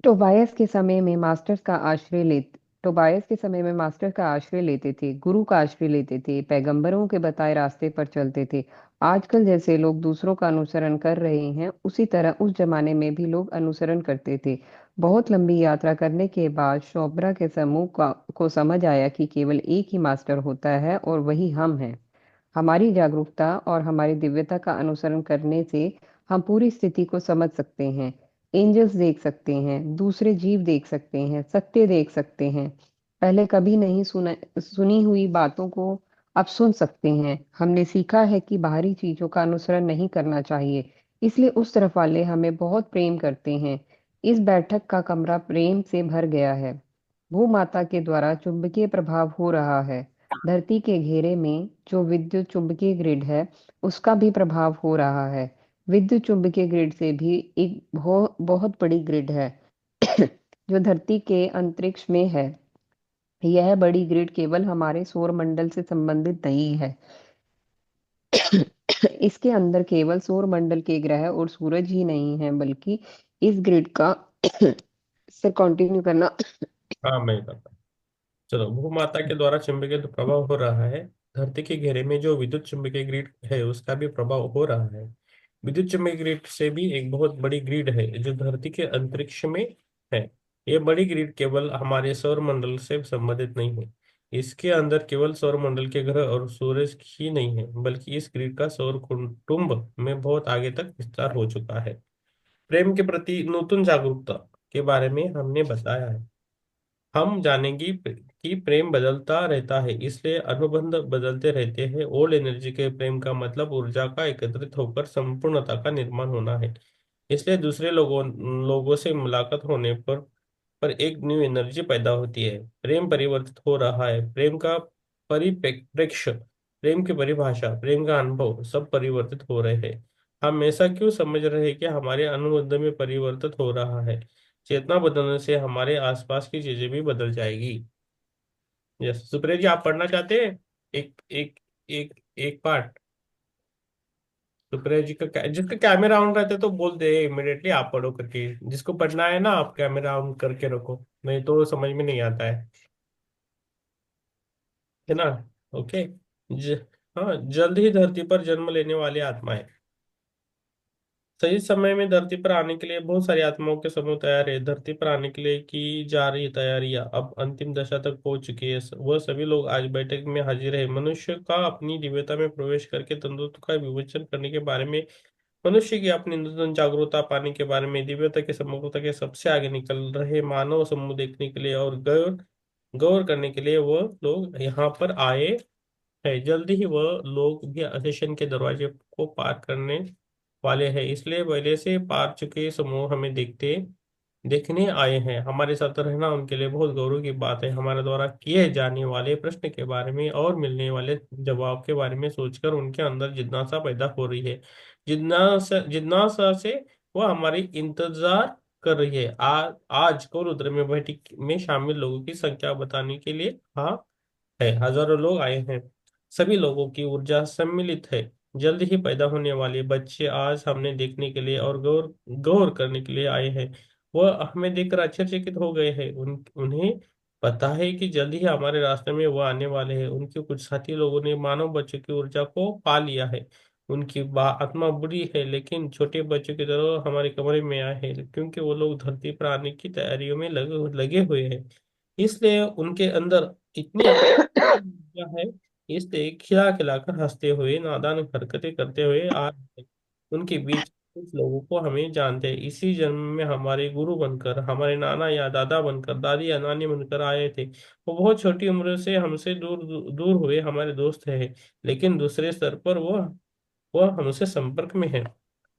टोबायस के समय में मास्टर्स का आश्रय ले टोबायस के समय में मास्टर का आश्रय लेते थे, गुरु का आश्रय लेते थे, पैगंबरों के बताए रास्ते पर चलते थे। आजकल जैसे लोग दूसरों का अनुसरण कर रहे हैं, उसी तरह उस जमाने में भी लोग अनुसरण करते थे। बहुत लंबी यात्रा करने के बाद शोबरा के को समझ आया कि केवल एक ही मास्टर होता है और वही हम हैं। हमारी जागरूकता और हमारी दिव्यता का अनुसरण करने से हम पूरी स्थिति को समझ सकते हैं। एंजल्स देख सकते हैं, दूसरे जीव देख सकते हैं, सत्य देख सकते हैं। पहले कभी नहीं सुनी हुई बातों को अब सुन सकते हैं। हमने सीखा है कि बाहरी चीजों का अनुसरण नहीं करना चाहिए, इसलिए उस तरफ वाले हमें बहुत प्रेम करते हैं। इस बैठक का कमरा प्रेम से भर गया है। भूमाता के द्वारा चुंबकीय प्रभाव हो रहा है। धरती के घेरे में जो विद्युत चुंबकीय ग्रिड है, उसका भी प्रभाव हो रहा है। विद्युत चुंबकीय ग्रिड से भी एक बहुत बड़ी ग्रिड है जो धरती के अंतरिक्ष में है। यह बड़ी ग्रिड केवल हमारे सौर मंडल से संबंधित नहीं है। इसके अंदर केवल सौर मंडल के ग्रह और सूरज ही नहीं है, बल्कि इस ग्रिड का सर कंटिन्यू करना। हाँ, मैं बताता। चलो, भूमाता के द्वारा चुंबकीय प्रभाव हो रहा है। धरती के घेरे में जो विद्युत चुंबकीय ग्रिड है, उसका भी प्रभाव हो रहा है। विद्युत चुंबकीय ग्रिड से भी एक बहुत बड़ी ग्रिड है जो धरती के अंतरिक्ष में है। ये बड़ी ग्रिड केवल हमारे सौर मंडल से संबंधित नहीं है। इसके अंदर केवल सौर मंडल के ग्रह और सूरज ही नहीं है, बल्कि इस ग्रिड का सौर कुटुंब में बहुत आगे तक विस्तार हो चुका है। प्रेम के प्रति नूतन जागरूकता के बारे में हमने बताया है। हम जानेंगे कि प्रेम बदलता रहता है, इसलिए अनुबंध बदलते रहते हैं। ओल्ड एनर्जी के प्रेम का मतलब ऊर्जा का एकत्रित होकर संपूर्णता का निर्माण होना है। इसलिए दूसरे लोगों से मुलाकात होने पर एक न्यू एनर्जी पैदा होती है। प्रेम परिवर्तित हो रहा है। प्रेम का परिप्रेक्ष्य, प्रेम की परिभाषा, प्रेम का अनुभव सब परिवर्तित हो रहे हैं। हम ऐसा क्यों समझ रहे हैं कि हमारे अनुबंध में परिवर्तित हो रहा है? चेतना बदलने से हमारे आसपास की चीजें भी बदल जाएगी। यस सुप्रिया जी, आप पढ़ना चाहते हैं? एक एक एक एक पार्ट सुप्रिया जी का जिसका कैमरा ऑन रहता है तो बोल दे इमिडिएटली, आप पढ़ो करके। जिसको पढ़ना है ना, आप कैमरा ऑन करके रखो, नहीं तो समझ में नहीं आता है ना? ओके। हाँ, जल्द ही धरती पर जन्म लेने वाली आत्माएं। सही समय में धरती पर आने के लिए बहुत सारी आत्माओं के समूह तैयार है। धरती पर आने के लिए की जा रही तैयारियां अब अंतिम दशा तक पहुंच चुकी है। वह सभी लोग आज बैठक में हाजिर है। मनुष्य का अपनी दिव्यता में प्रवेश करके तंदुरुस्त का विवेचन करने के बारे में, मनुष्य की अपनी नूतन जागरूकता पाने के बारे में, दिव्यता के समग्रता के सबसे आगे निकल रहे मानव समूह देखने के लिए और गौर गौर करने के लिए वह लोग यहाँ पर आए है। जल्दी ही वह लोग भी असेशन के दरवाजे को पार करने वाले हैं। इसलिए पहले से पार चुके समूह हमें देखने आए हैं। हमारे साथ रहना उनके लिए बहुत गौरव की बात है। हमारे द्वारा किए जाने वाले प्रश्न के बारे में और मिलने वाले जवाब के बारे में सोचकर उनके अंदर जिज्ञासा पैदा हो रही है। जिज्ञासा से वह हमारी इंतजार कर रही है। आज को रुद्र में बैठक में शामिल लोगों की संख्या बताने के लिए हाँ है। हजारों लोग आए हैं। सभी लोगों की ऊर्जा सम्मिलित है। जल्द ही पैदा होने वाले बच्चे आज हमने देखने के लिए और गौर गौर करने के लिए आए हैं। वह हमें देखकर आश्चर्यचकित हो गए हैं। उन्हें पता है कि जल्द ही हमारे रास्ते में वह आने वाले हैं। उनके कुछ साथी लोगों ने मानव बच्चों की ऊर्जा को पा लिया है। उनकी आत्मा बुरी है, लेकिन छोटे बच्चों की तरह हमारे कमरे में आए हैं, क्योंकि वो लोग धरती पर आने की तैयारियों में लगे हुए हैं। इसलिए उनके अंदर इतनी ऊर्जा है। इसलिए खिला खिला कर हंसते हुए, नादान हरकतें करते हुए आ रहे हैं। उनके बीच कुछ लोगों को हमें जानते हैं। इसी जन्म में हमारे गुरु बनकर, हमारे नाना या दादा बनकर, दादी या नानी बनकर आए थे। वो बहुत छोटी उम्र से हमसे दूर दूर हुए हमारे दोस्त हैं, लेकिन दूसरे स्तर पर वह हमसे संपर्क में है।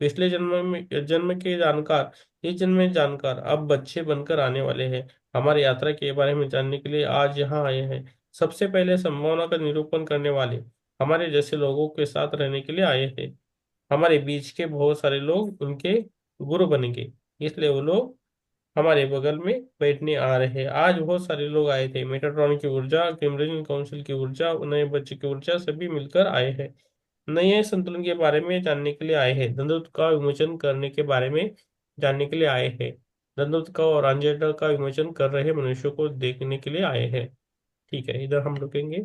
पिछले जन्म के जानकार इस जन्म में जानकार अब बच्चे बनकर आने वाले हैं। हमारी यात्रा के बारे में जानने के लिए आज यहाँ आए हैं। सबसे पहले संभावना का निरूपण करने वाले हमारे जैसे लोगों के साथ रहने के लिए आए हैं। हमारे बीच के बहुत सारे लोग उनके गुरु बनेंगे, इसलिए वो लोग हमारे बगल में बैठने आ रहे हैं। आज बहुत सारे लोग आए थे। मेटाट्रॉन की ऊर्जा, कैम्ब्रियन काउंसिल की ऊर्जा, नए बच्चे की ऊर्जा सभी मिलकर आए हैं। नए संतुलन के बारे में जानने के लिए आए हैं। द्वंद्व का विमोचन करने के बारे में जानने के लिए आए हैं। द्वंद्व का और अंजेंडा का विमोचन कर रहे मनुष्यों को देखने के लिए आए हैं। ठीक है, इधर हम रुकेंगे।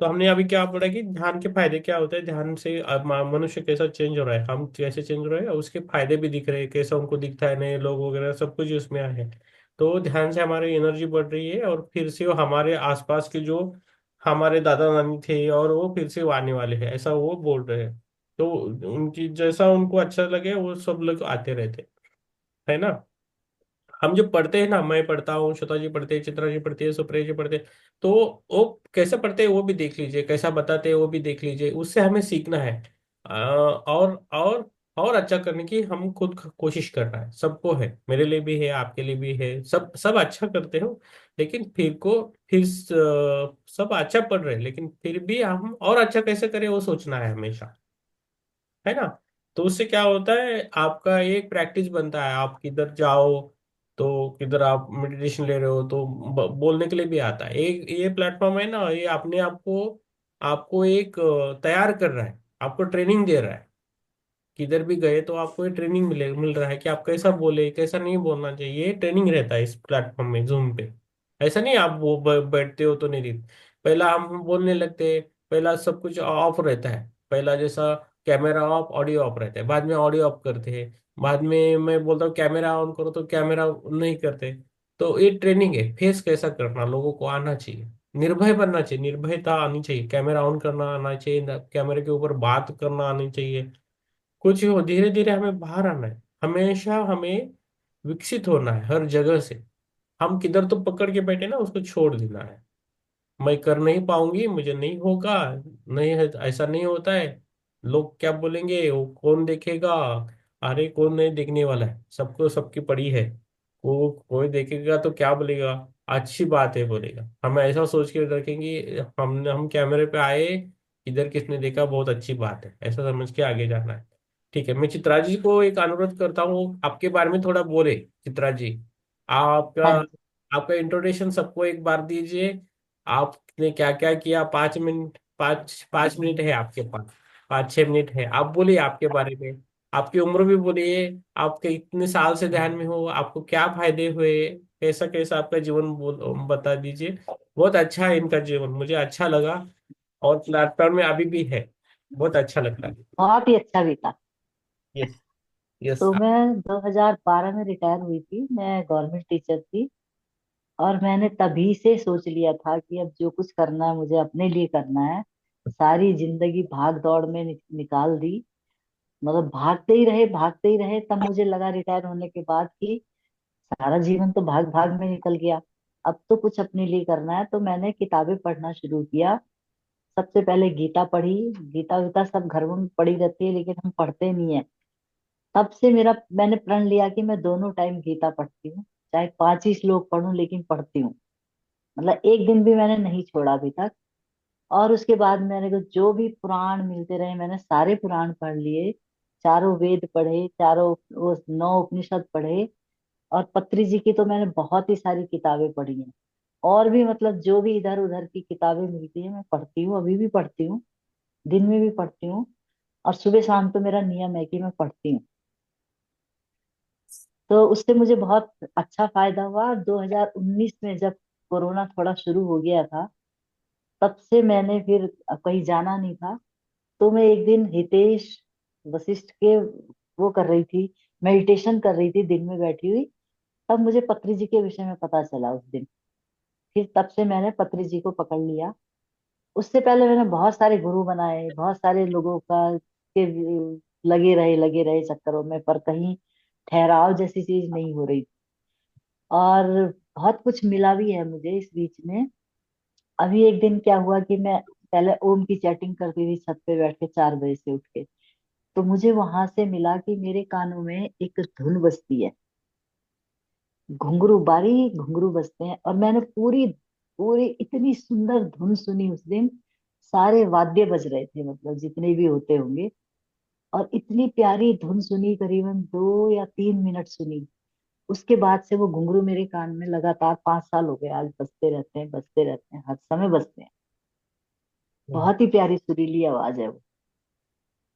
तो हमने अभी क्या पढ़ा कि ध्यान के फायदे क्या होते हैं, ध्यान से मनुष्य कैसा चेंज हो रहा है, हम कैसे चेंज हो रहे हैं, और उसके फायदे भी दिख रहे हैं, कैसा उनको दिखता है, नए लोग वगैरह सब कुछ उसमें आए हैं। तो ध्यान से हमारी एनर्जी बढ़ रही है, और फिर से वो हमारे आसपास के जो हमारे दादा नानी थे और वो फिर से वो आने वाले हैं, ऐसा वो बोल रहे हैं। तो उनकी जैसा उनको अच्छा लगे वो सब लोग आते रहते है ना। हम जो पढ़ते हैं ना, मैं पढ़ता हूँ, श्वेता जी पढ़ते हैं, चित्रा जी पढ़ती है, सुप्रिया जी पढ़ते हैं, तो वो कैसे पढ़ते हैं वो भी देख लीजिए, कैसा बताते हैं वो भी देख लीजिए, उससे हमें सीखना है। और अच्छा करने की हम खुद कोशिश कर रहा है, सबको है, मेरे लिए भी है, आपके लिए भी है, सब सब अच्छा करते हो। लेकिन सब अच्छा पढ़ रहे हैं, लेकिन फिर भी हम और अच्छा कैसे करें वो सोचना है हमेशा, है ना। तो उससे क्या होता है, आपका एक प्रैक्टिस बनता है। आप किधर जाओ तो किधर आप मेडिटेशन ले रहे हो तो बोलने के लिए भी आता है। एक ये प्लेटफॉर्म है ना, ये अपने आप को आपको एक तैयार कर रहा है, आपको ट्रेनिंग दे रहा है। किधर भी गए तो आपको ये ट्रेनिंग मिल रहा है कि आप कैसा बोले, कैसा नहीं बोलना चाहिए। ये ट्रेनिंग रहता है इस प्लेटफॉर्म में, जूम पे। ऐसा नहीं आप वो बैठते हो तो नहीं रहती। पहला हम बोलने लगते हैं, पहला सब कुछ ऑफ रहता है, पहला जैसा कैमरा ऑफ, ऑडियो ऑफ रहता है, बाद में ऑडियो ऑफ करते हैं, बाद में मैं बोलता हूँ कैमरा ऑन करो तो कैमरा नहीं करते। तो ये ट्रेनिंग है, फेस कैसा करना लोगों को आना चाहिए, निर्भय बनना चाहिए, निर्भयता आनी चाहिए, कैमरा ऑन करना आना चाहिए, कैमरे के ऊपर बात करना आनी चाहिए। कुछ हो, धीरे धीरे हमें बाहर आना है। हमेशा हमें विकसित होना है हर जगह से। हम किधर तो पकड़ के बैठे ना, उसको छोड़ देना है। मैं कर नहीं पाऊंगी, मुझे नहीं होगा, नहीं है, ऐसा नहीं होता है, लोग क्या बोलेंगे, वो कौन देखेगा, अरे कौन नहीं देखने वाला है, सबको सबकी पड़ी है, वो कोई देखेगा तो क्या बोलेगा, अच्छी बात है बोलेगा, हम ऐसा सोच के रखेंगे, हम कैमरे पे आए, इधर किसने देखा, बहुत अच्छी बात है, ऐसा समझ के आगे जाना है। ठीक है, मैं चित्रा जी को एक अनुरोध करता हूँ, आपके बारे में थोड़ा बोले, चित्रा जी, आपका हाँ जी। आपका इंट्रोडक्शन सबको एक बार दीजिए, आपने क्या क्या किया, 5 मिनट, 5 5 मिनट है आपके पास, 5 6 मिनट है, आप बोलिए आपके बारे में, आपकी उम्र भी बोलिए, आपके इतने साल से ध्यान में हो, आपको क्या फायदे हुए, कैसा कैसा आपका जीवन बता दीजिए। बहुत अच्छा है इनका जीवन, मुझे अच्छा लगा, और प्लेटफॉर्म में अभी भी है, बहुत अच्छा लगता है। बहुत ही अच्छा बीता। यस। यस। तो मैं 2012 में रिटायर हुई थी, मैं गवर्नमेंट टीचर थी। और मैंने तभी से सोच लिया था कि अब जो कुछ करना है मुझे अपने लिए करना है। सारी जिंदगी भाग दौड़ में निकाल दी, मतलब भागते ही रहे। तब मुझे लगा रिटायर होने के बाद कि सारा जीवन तो भाग भाग में निकल गया, अब तो कुछ अपने लिए करना है। तो मैंने किताबें पढ़ना शुरू किया। सबसे पहले गीता पढ़ी। गीता गीता सब घर में पढ़ी रहती है, लेकिन हम पढ़ते नहीं है। तब से मैंने प्रण लिया कि मैं दोनों टाइम गीता पढ़ती हूँ, चाहे 5 ही श्लोक पढूं, लेकिन पढ़ती हूँ। मतलब एक दिन भी मैंने नहीं छोड़ा अभी तक। और उसके बाद मैंने को जो भी पुराण मिलते रहे, मैंने सारे पुराण पढ़ लिए। चारों वेद पढ़े, चारों वो 9 उपनिषद पढ़े। और पत्री जी की तो मैंने बहुत ही सारी किताबें पढ़ी हैं। और भी मतलब जो भी इधर उधर की किताबें मिलती है मैं पढ़ती हूँ, अभी भी पढ़ती हूँ, दिन में भी पढ़ती हूँ। और सुबह शाम तो मेरा नियम है कि मैं पढ़ती हूँ। तो उससे मुझे बहुत अच्छा फायदा हुआ। 2019 में जब कोरोना थोड़ा शुरू हो गया था, तब से मैंने फिर कहीं जाना नहीं था। तो मैं एक दिन हितेश वशिष्ठ के वो कर रही थी, मेडिटेशन कर रही थी दिन में बैठी हुई। तब मुझे पत्री जी के विषय में पता चला उस दिन। फिर तब से मैंने पत्री जी को पकड़ लिया। उससे पहले मैंने बहुत सारे गुरु बनाए, बहुत सारे लोगों का के लगे रहे चक्करों में, पर कहीं ठहराव जैसी चीज नहीं हो रही। और बहुत कुछ मिला भी है मुझे इस बीच में। अभी एक दिन क्या हुआ कि मैं पहले ओम की चैटिंग करती थी छत पे बैठ के 4 बजे से उठ के। तो मुझे वहां से मिला कि मेरे कानों में एक धुन बजती है, घुंघरू, बारीक घुंघरू बजते हैं। और मैंने पूरी पूरी इतनी सुंदर धुन सुनी उस दिन। सारे वाद्य बज रहे थे, मतलब जितने भी होते होंगे। और इतनी प्यारी धुन सुनी, करीबन 2 या 3 मिनट सुनी। उसके बाद से वो घुंघरू मेरे कान में लगातार 5 साल हो गए आज बजते रहते हैं, बजते रहते हैं, हर समय बजते हैं। बहुत ही प्यारी सुरीली आवाज है वो।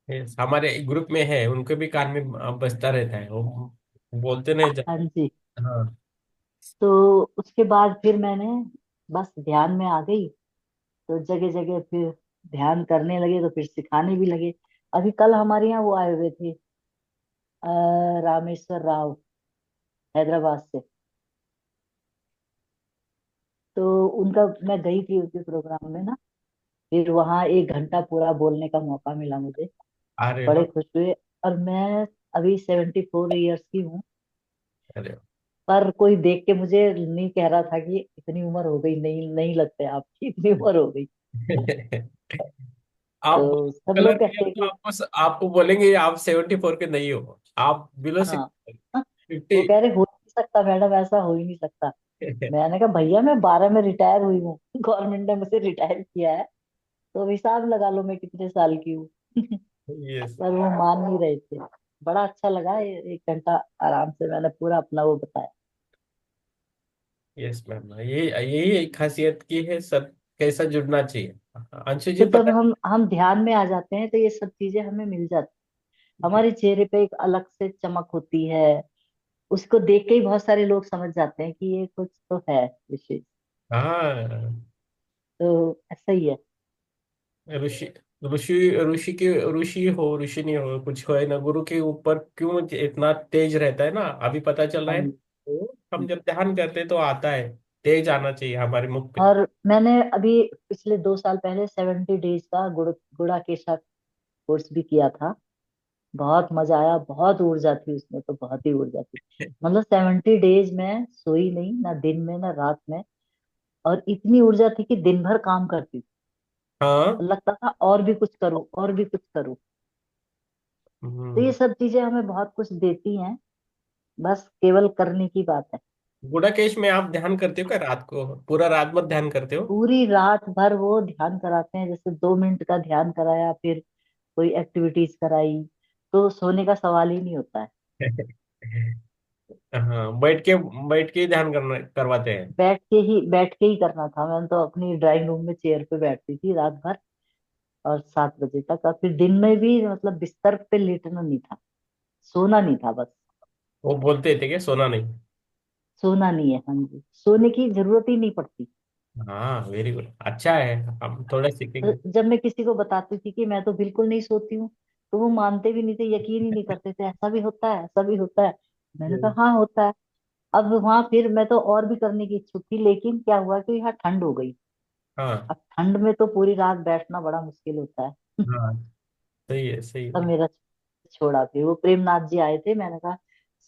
यस, हमारे ग्रुप में है, उनके भी कान में बजता रहता है, वो बोलते नहीं हाँ जी। हाँ। तो उसके बाद फिर मैंने बस ध्यान में आ गई। तो जगह जगह फिर ध्यान करने लगे, तो फिर सिखाने भी लगे। अभी कल हमारे यहाँ वो आए हुए थे, रामेश्वर राव, हैदराबाद से। तो उनका मैं गई थी उनके प्रोग्राम में ना। फिर वहाँ 1 घंटा पूरा बोलने का मौका मिला मुझे। अरे बड़े वाह। खुश हुए। और मैं अभी 74 ईयर्स की हूँ। अरे पर कोई देख के मुझे नहीं कह रहा था कि इतनी उम्र हो गई, नहीं नहीं लगते आपकी इतनी उम्र हो गई। आप तो सब कलर लोग किया कहते हैं तो कि आपको बोलेंगे आप 74 के नहीं हो, आप बिलो हाँ, 50। वो कह रहे हो ही नहीं सकता मैडम, ऐसा हो ही नहीं सकता। मैंने कहा भैया मैं 12 में रिटायर हुई हूँ, गवर्नमेंट ने मुझे रिटायर किया है। तो अब हिसाब लगा लो मैं कितने साल की हूँ। यस। पर वो मान नहीं रहे थे। बड़ा अच्छा लगा, 1 घंटा आराम से मैंने पूरा अपना वो बताया। यस मैम, ये यही एक खासियत की है सर, कैसा जुड़ना चाहिए। अंशु जी तो जब पता। हम ध्यान में आ जाते हैं तो ये सब चीजें हमें मिल जाती। हमारे चेहरे पे एक अलग से चमक होती है। उसको देख के ही बहुत सारे लोग समझ जाते हैं कि ये कुछ तो है विशेष। हाँ, तो ऐसा ही है। ऋषि ऋषि ऋषि के ऋषि हो, ऋषि नहीं हो, कुछ हो है ना, गुरु के ऊपर क्यों इतना तेज रहता है ना, अभी पता चल रहा हाँ है। जी। तो हम जब ध्यान करते हैं तो आता है, तेज आना चाहिए हमारे मुख पे। और मैंने अभी पिछले 2 साल पहले 70 डेज का गुड़ा केशा कोर्स भी किया था। बहुत मजा आया, बहुत ऊर्जा थी उसमें, तो बहुत ही ऊर्जा थी। मतलब 70 डेज में सोई नहीं, ना दिन में ना रात में। और इतनी ऊर्जा थी कि दिन भर काम करती थी। हाँ। लगता था और भी कुछ करूं, और भी कुछ करूं। तो ये हम्म। सब चीजें हमें बहुत कुछ देती हैं, बस केवल करने की बात है। गुड़ाकेश में आप ध्यान करते हो क्या रात को? पूरा रात भर ध्यान करते हो? पूरी रात भर वो ध्यान कराते हैं, जैसे 2 मिनट का ध्यान कराया, फिर कोई एक्टिविटीज कराई, तो सोने का सवाल ही नहीं होता है। हाँ, बैठ के ही ध्यान करना करवाते हैं। बैठ के ही करना था। मैं तो अपनी ड्राइंग रूम में चेयर पे बैठती थी रात भर, और 7 बजे तक। और फिर दिन में भी मतलब बिस्तर पे लेटना नहीं था, सोना नहीं था बस। वो बोलते थे कि सोना नहीं। सोना नहीं है, हाँ जी, सोने की जरूरत ही नहीं पड़ती। हाँ, वेरी गुड, अच्छा है। हम थोड़ा सीखेंगे। जब मैं किसी को बताती थी कि मैं तो बिल्कुल नहीं सोती हूँ, तो वो मानते भी नहीं थे, यकीन ही नहीं करते थे, ऐसा भी होता है, ऐसा भी होता है। मैंने कहा हाँ होता है। अब वहां फिर मैं तो और भी करने की इच्छुक थी, लेकिन क्या हुआ कि यहाँ ठंड हो गई। हाँ। अब ठंड में तो पूरी रात बैठना बड़ा मुश्किल होता है। हाँ, सही है, सही तब है। मेरा छोड़ा। फिर वो प्रेमनाथ जी आए थे, मैंने कहा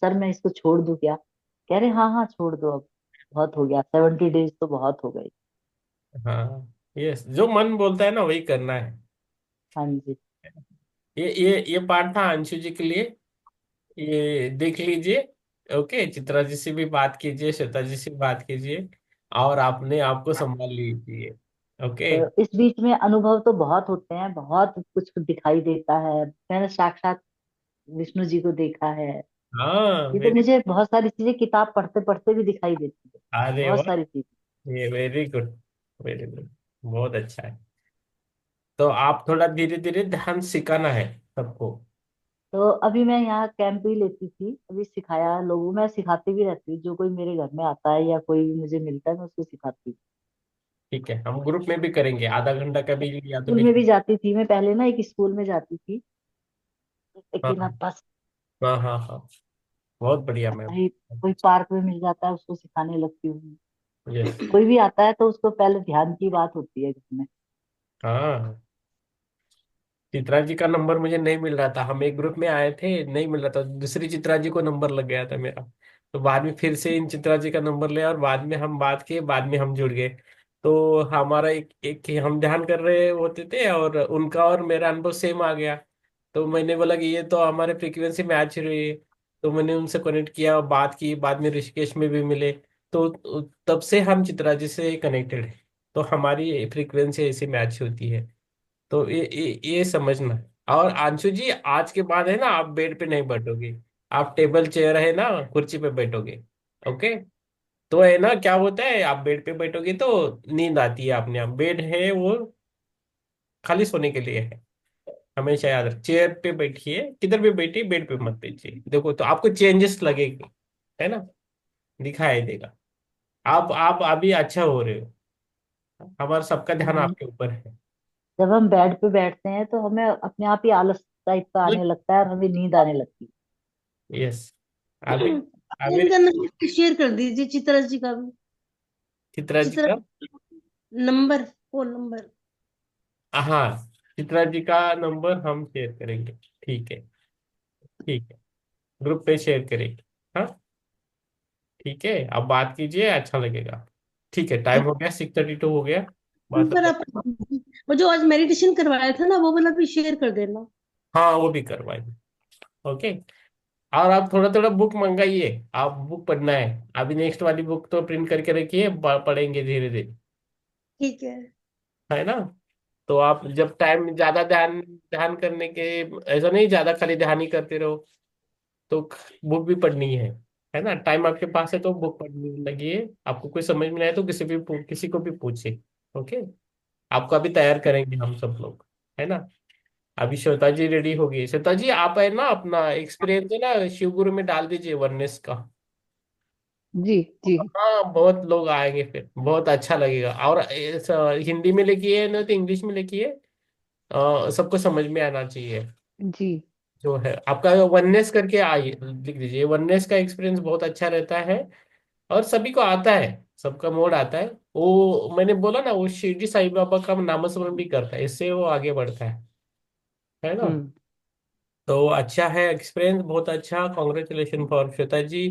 सर मैं इसको छोड़ दूं क्या? कह रहे हाँ हाँ छोड़ दो, अब बहुत हो गया, 70 डेज तो बहुत हो गई। हाँ, यस, जो मन बोलता है ना वही करना है। हाँ जी। ये पार्ट था अंशु जी के लिए। ये देख लीजिए। ओके, चित्रा जी से भी बात कीजिए, श्वेता जी से बात कीजिए, और आपने आपको संभाल लीजिए। ओके। इस बीच में अनुभव तो बहुत होते हैं, बहुत कुछ दिखाई देता है। मैंने साक्षात विष्णु जी को देखा है। हाँ, ये तो वेरी। मुझे बहुत सारी चीजें किताब पढ़ते पढ़ते भी दिखाई देती है, अरे बहुत वाह, सारी चीजें। ये वेरी गुड, वेरी गुड, बहुत अच्छा है। तो आप थोड़ा धीरे धीरे ध्यान सिखाना है सबको। तो अभी मैं यहाँ कैंप भी लेती थी, अभी सिखाया लोगों, मैं सिखाती भी रहती हूँ। जो कोई मेरे घर में आता है या कोई भी मुझे मिलता है, मैं उसको सिखाती हूँ। ठीक है, हम ग्रुप में भी करेंगे, आधा घंटा का भी या तो स्कूल में बीच। भी जाती थी मैं पहले ना, एक स्कूल में जाती थी, लेकिन हाँ, अब बस हाँ, हाँ, हाँ, बहुत बढ़िया मैम। कहीं कोई पार्क में मिल जाता है उसको सिखाने लगती हूँ। यस। कोई भी आता है तो उसको पहले ध्यान की बात होती है घर में। हाँ, चित्रा जी का नंबर मुझे नहीं मिल रहा था, हम एक ग्रुप में आए थे, नहीं मिल रहा था, दूसरी चित्रा जी को नंबर लग गया था मेरा। तो बाद में फिर से इन चित्रा जी का नंबर लिया, और बाद में हम बात किए, बाद में हम जुड़ गए। तो हमारा एक एक ही हम ध्यान कर रहे होते थे, और उनका और मेरा अनुभव सेम आ गया। तो मैंने बोला कि ये तो हमारे फ्रीक्वेंसी मैच रही है। तो मैंने उनसे कनेक्ट किया और बात की, बाद में ऋषिकेश में भी मिले। तो तब से हम चित्रा जी से कनेक्टेड है। तो हमारी फ्रीक्वेंसी ऐसी मैच होती है। तो ये समझना। और अंशु जी, आज के बाद है ना, आप बेड पे नहीं बैठोगे। आप टेबल चेयर है ना, कुर्सी पे बैठोगे। ओके। तो है ना, क्या होता है, आप बेड पे बैठोगे तो नींद आती है अपने आप। बेड है वो खाली सोने के लिए है। हमेशा याद रख, चेयर पे बैठिए, किधर भी बैठिए, बेड पे मत बैठिए, देखो तो आपको चेंजेस लगेगी। है ना, दिखाई देगा। आप अभी अच्छा हो रहे हो। हमारा सबका ध्यान हाँ, आपके ऊपर है। जब हम बेड पे बैठते हैं तो हमें अपने आप ही आलस टाइप का आने लगता है, और हमें नींद आने लगती है। यस। अभी अभी इनका नंबर शेयर कर दीजिए, चित्रा जी का भी। चित्रा जी चित्रा का। Number, phone number. हाँ, चित्रा जी का नंबर हम शेयर करेंगे। ठीक है, ठीक है, ग्रुप पे शेयर करेंगे। हाँ, ठीक है, आप बात कीजिए, अच्छा लगेगा। ठीक है, टाइम ठीक। हो गया, 6:32 हो गया। बात पर आप वो जो आज मेडिटेशन करवाया था ना, वो वाला भी शेयर कर देना। हाँ, वो भी करवाएंगे। ओके। और आप थोड़ा थोड़ा बुक मंगाइए, आप बुक पढ़ना है। अभी नेक्स्ट वाली बुक तो प्रिंट करके रखिए, पढ़ेंगे धीरे धीरे। ठीक है। है ना। तो आप जब टाइम ज्यादा ध्यान ध्यान करने के, ऐसा नहीं ज्यादा खाली ध्यान ही करते रहो। तो बुक भी पढ़नी है ना, टाइम आपके पास है तो बुक पढ़ने लगिए। आपको कोई समझ में नहीं आए तो किसी को भी पूछिए। ओके। आपको अभी तैयार करेंगे हम सब लोग। है ना। अभी श्वेता जी रेडी होगी। श्वेता जी, आप है ना, अपना एक्सपीरियंस है ना शिव गुरु में डाल दीजिए, वननेस का। जी जी हाँ, बहुत लोग आएंगे, फिर बहुत अच्छा लगेगा। और हिंदी में लिखिए ना तो इंग्लिश में लिखिए। सबको समझ में आना चाहिए। जी जो है आपका वननेस करके आइए, लिख दीजिए, वननेस का एक्सपीरियंस बहुत अच्छा रहता है। और सभी को आता है, सबका मोड आता है। वो मैंने बोला ना, वो शिरडी साईं बाबा का नामस्मरण भी करता है, इससे वो आगे बढ़ता है ना। हम्म तो अच्छा है, एक्सपीरियंस बहुत अच्छा, कॉन्ग्रेचुलेशन फॉर श्वेता जी।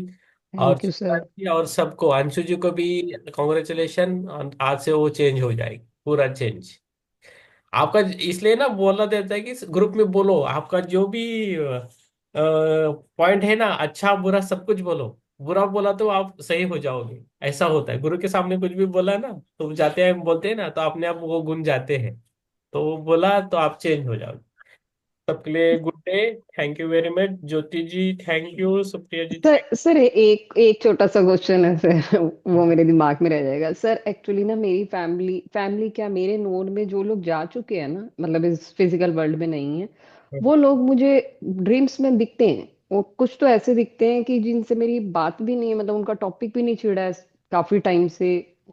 और थैंक यू श्वेता सर। जी और सबको, अंशु जी को भी कॉन्ग्रेचुलेशन। आज से वो चेंज हो जाएगी, पूरा चेंज आपका। इसलिए ना बोला देता है कि ग्रुप में बोलो, आपका जो भी पॉइंट है ना, अच्छा बुरा सब कुछ बोलो। बुरा बोला तो आप सही हो जाओगे, ऐसा होता है। गुरु के सामने कुछ भी बोला ना, तो जाते हैं बोलते हैं ना, तो अपने आप वो गुण जाते हैं। तो वो बोला तो आप चेंज हो जाओगे। सबके लिए good day. Thank you very much Jyoti ji, thank you Supriya ji, thank sir एक एक छोटा सा क्वेश्चन है सर। वो मेरे दिमाग में रह जाएगा सर। एक्चुअली ना मेरी फैमिली क्या, मेरे नोन में जो लोग जा चुके हैं ना, मतलब इस फिजिकल वर्ल्ड में नहीं है, यू। वो लोग मुझे ड्रीम्स में दिखते हैं। वो कुछ तो ऐसे दिखते हैं कि जिनसे मेरी बात भी नहीं है, मतलब उनका टॉपिक भी नहीं छिड़ा है काफी टाइम से।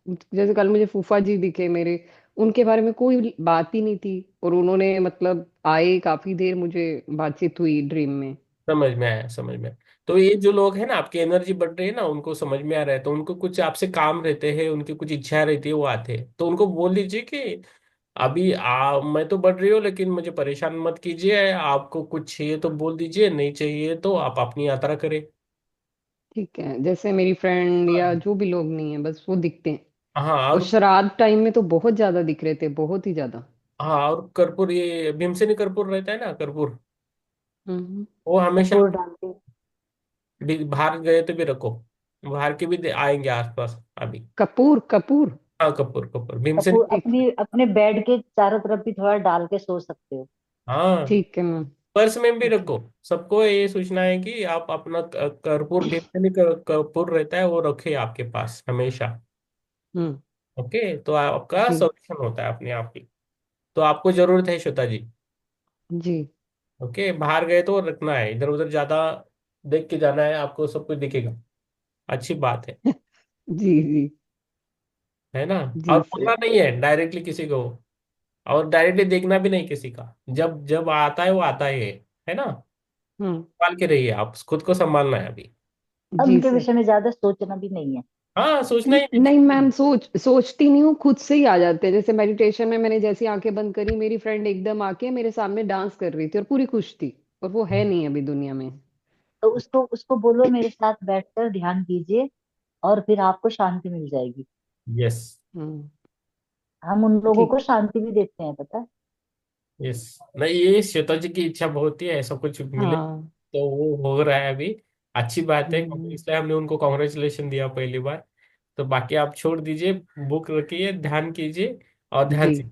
जैसे कल मुझे फूफा जी दिखे मेरे, उनके बारे में कोई बात ही नहीं थी, और उन्होंने मतलब आए, काफी देर मुझे बातचीत हुई ड्रीम में। समझ में आया, समझ में आया। तो ये जो लोग हैं ना, आपकी एनर्जी बढ़ रही है ना, उनको समझ में आ रहा है, तो उनको कुछ आपसे काम रहते हैं, उनकी कुछ इच्छा रहती है, वो आते हैं। तो उनको बोल दीजिए कि अभी मैं तो बढ़ रही हूँ, लेकिन मुझे परेशान मत कीजिए। आपको कुछ चाहिए तो बोल दीजिए, नहीं चाहिए तो आप अपनी यात्रा करें। ठीक है, जैसे मेरी फ्रेंड या हाँ। जो भी लोग नहीं है, बस वो दिखते हैं। हाँ और और श्राद्ध टाइम में तो बहुत ज्यादा दिख रहे थे, बहुत ही ज्यादा। हाँ और कर्पूर, ये भीमसेनी कर्पूर रहता है ना, कर्पूर, हम्म। वो हमेशा कपूर डाल के। बाहर गए तो भी रखो। बाहर के भी आएंगे आसपास अभी। कपूर कपूर। हाँ कपूर, कपूर भीमसेनी। कपूर ठीक। अपनी अपने बेड के चारों तरफ भी थोड़ा डाल के सो सकते हो। हाँ, ठीक है मैम। पर्स में भी ठीक है। रखो। सबको ये सूचना है कि आप अपना कर्पूर, भीमसेनी कर्पूर रहता है, वो रखे आपके पास हमेशा। हम्म। ओके, तो आपका जी। सॉल्यूशन होता है अपने आप ही। तो आपको जरूरत है श्वेता जी। जी। ओके, बाहर गए तो रखना है, इधर उधर ज्यादा देख के जाना है, आपको सब कुछ दिखेगा। अच्छी बात जी। जी। है ना। और जी बोलना सर। नहीं है डायरेक्टली किसी को, और डायरेक्टली देखना भी नहीं किसी का। जब जब आता है वो आता है ना। हम्म। संभाल के रहिए, आप खुद को संभालना है अभी। अब जी उनके सर। विषय में ज्यादा सोचना भी नहीं है। हाँ, सोचना ही नहीं नहीं चाहिए। मैम, सोचती नहीं हूँ, खुद से ही आ जाते हैं। जैसे मेडिटेशन में मैंने जैसी आंखें बंद करी, मेरी फ्रेंड एकदम आके मेरे सामने डांस कर रही थी और पूरी खुश थी, और वो है नहीं अभी दुनिया में। तो उसको उसको बोलो मेरे साथ बैठकर ध्यान कीजिए, और फिर आपको शांति मिल जाएगी। यस। हम्म। हम उन लोगों ठीक। को शांति भी देते हैं, पता है। यस, नहीं ये श्वेता जी की इच्छा बहुत ही है, ऐसा कुछ मिले हाँ। तो वो हो रहा है अभी। अच्छी बात है, हम्म। इसलिए हमने उनको कॉन्ग्रेचुलेशन दिया पहली बार। तो बाकी आप छोड़ दीजिए, बुक रखिए, ध्यान कीजिए और ध्यान जी। से, है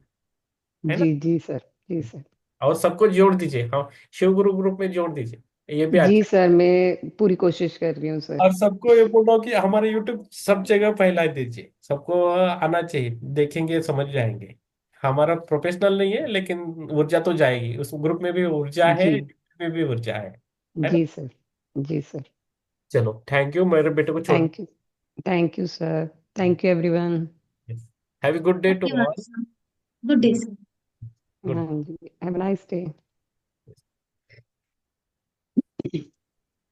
ना। जी। जी सर। जी सर। और सबको जोड़ दीजिए, हाँ, शिव गुरु ग्रुप में जोड़ दीजिए, ये भी जी अच्छा। सर, मैं पूरी कोशिश कर रही हूँ सर। और सबको ये बोल रहा हूँ कि हमारे यूट्यूब सब जगह फैला दीजिए, सबको आना चाहिए, देखेंगे समझ जाएंगे। हमारा प्रोफेशनल नहीं है, लेकिन ऊर्जा तो जाएगी, उस ग्रुप में भी ऊर्जा है, जी। में भी ऊर्जा है ना। जी सर। जी सर। चलो, थैंक यू, मेरे बेटे को छोड़। Thank you. Thank you sir. Thank you everyone. Have a good day to okay all. Ma'am, good day. Good. हाँ जी, हैव अ नाइस डे।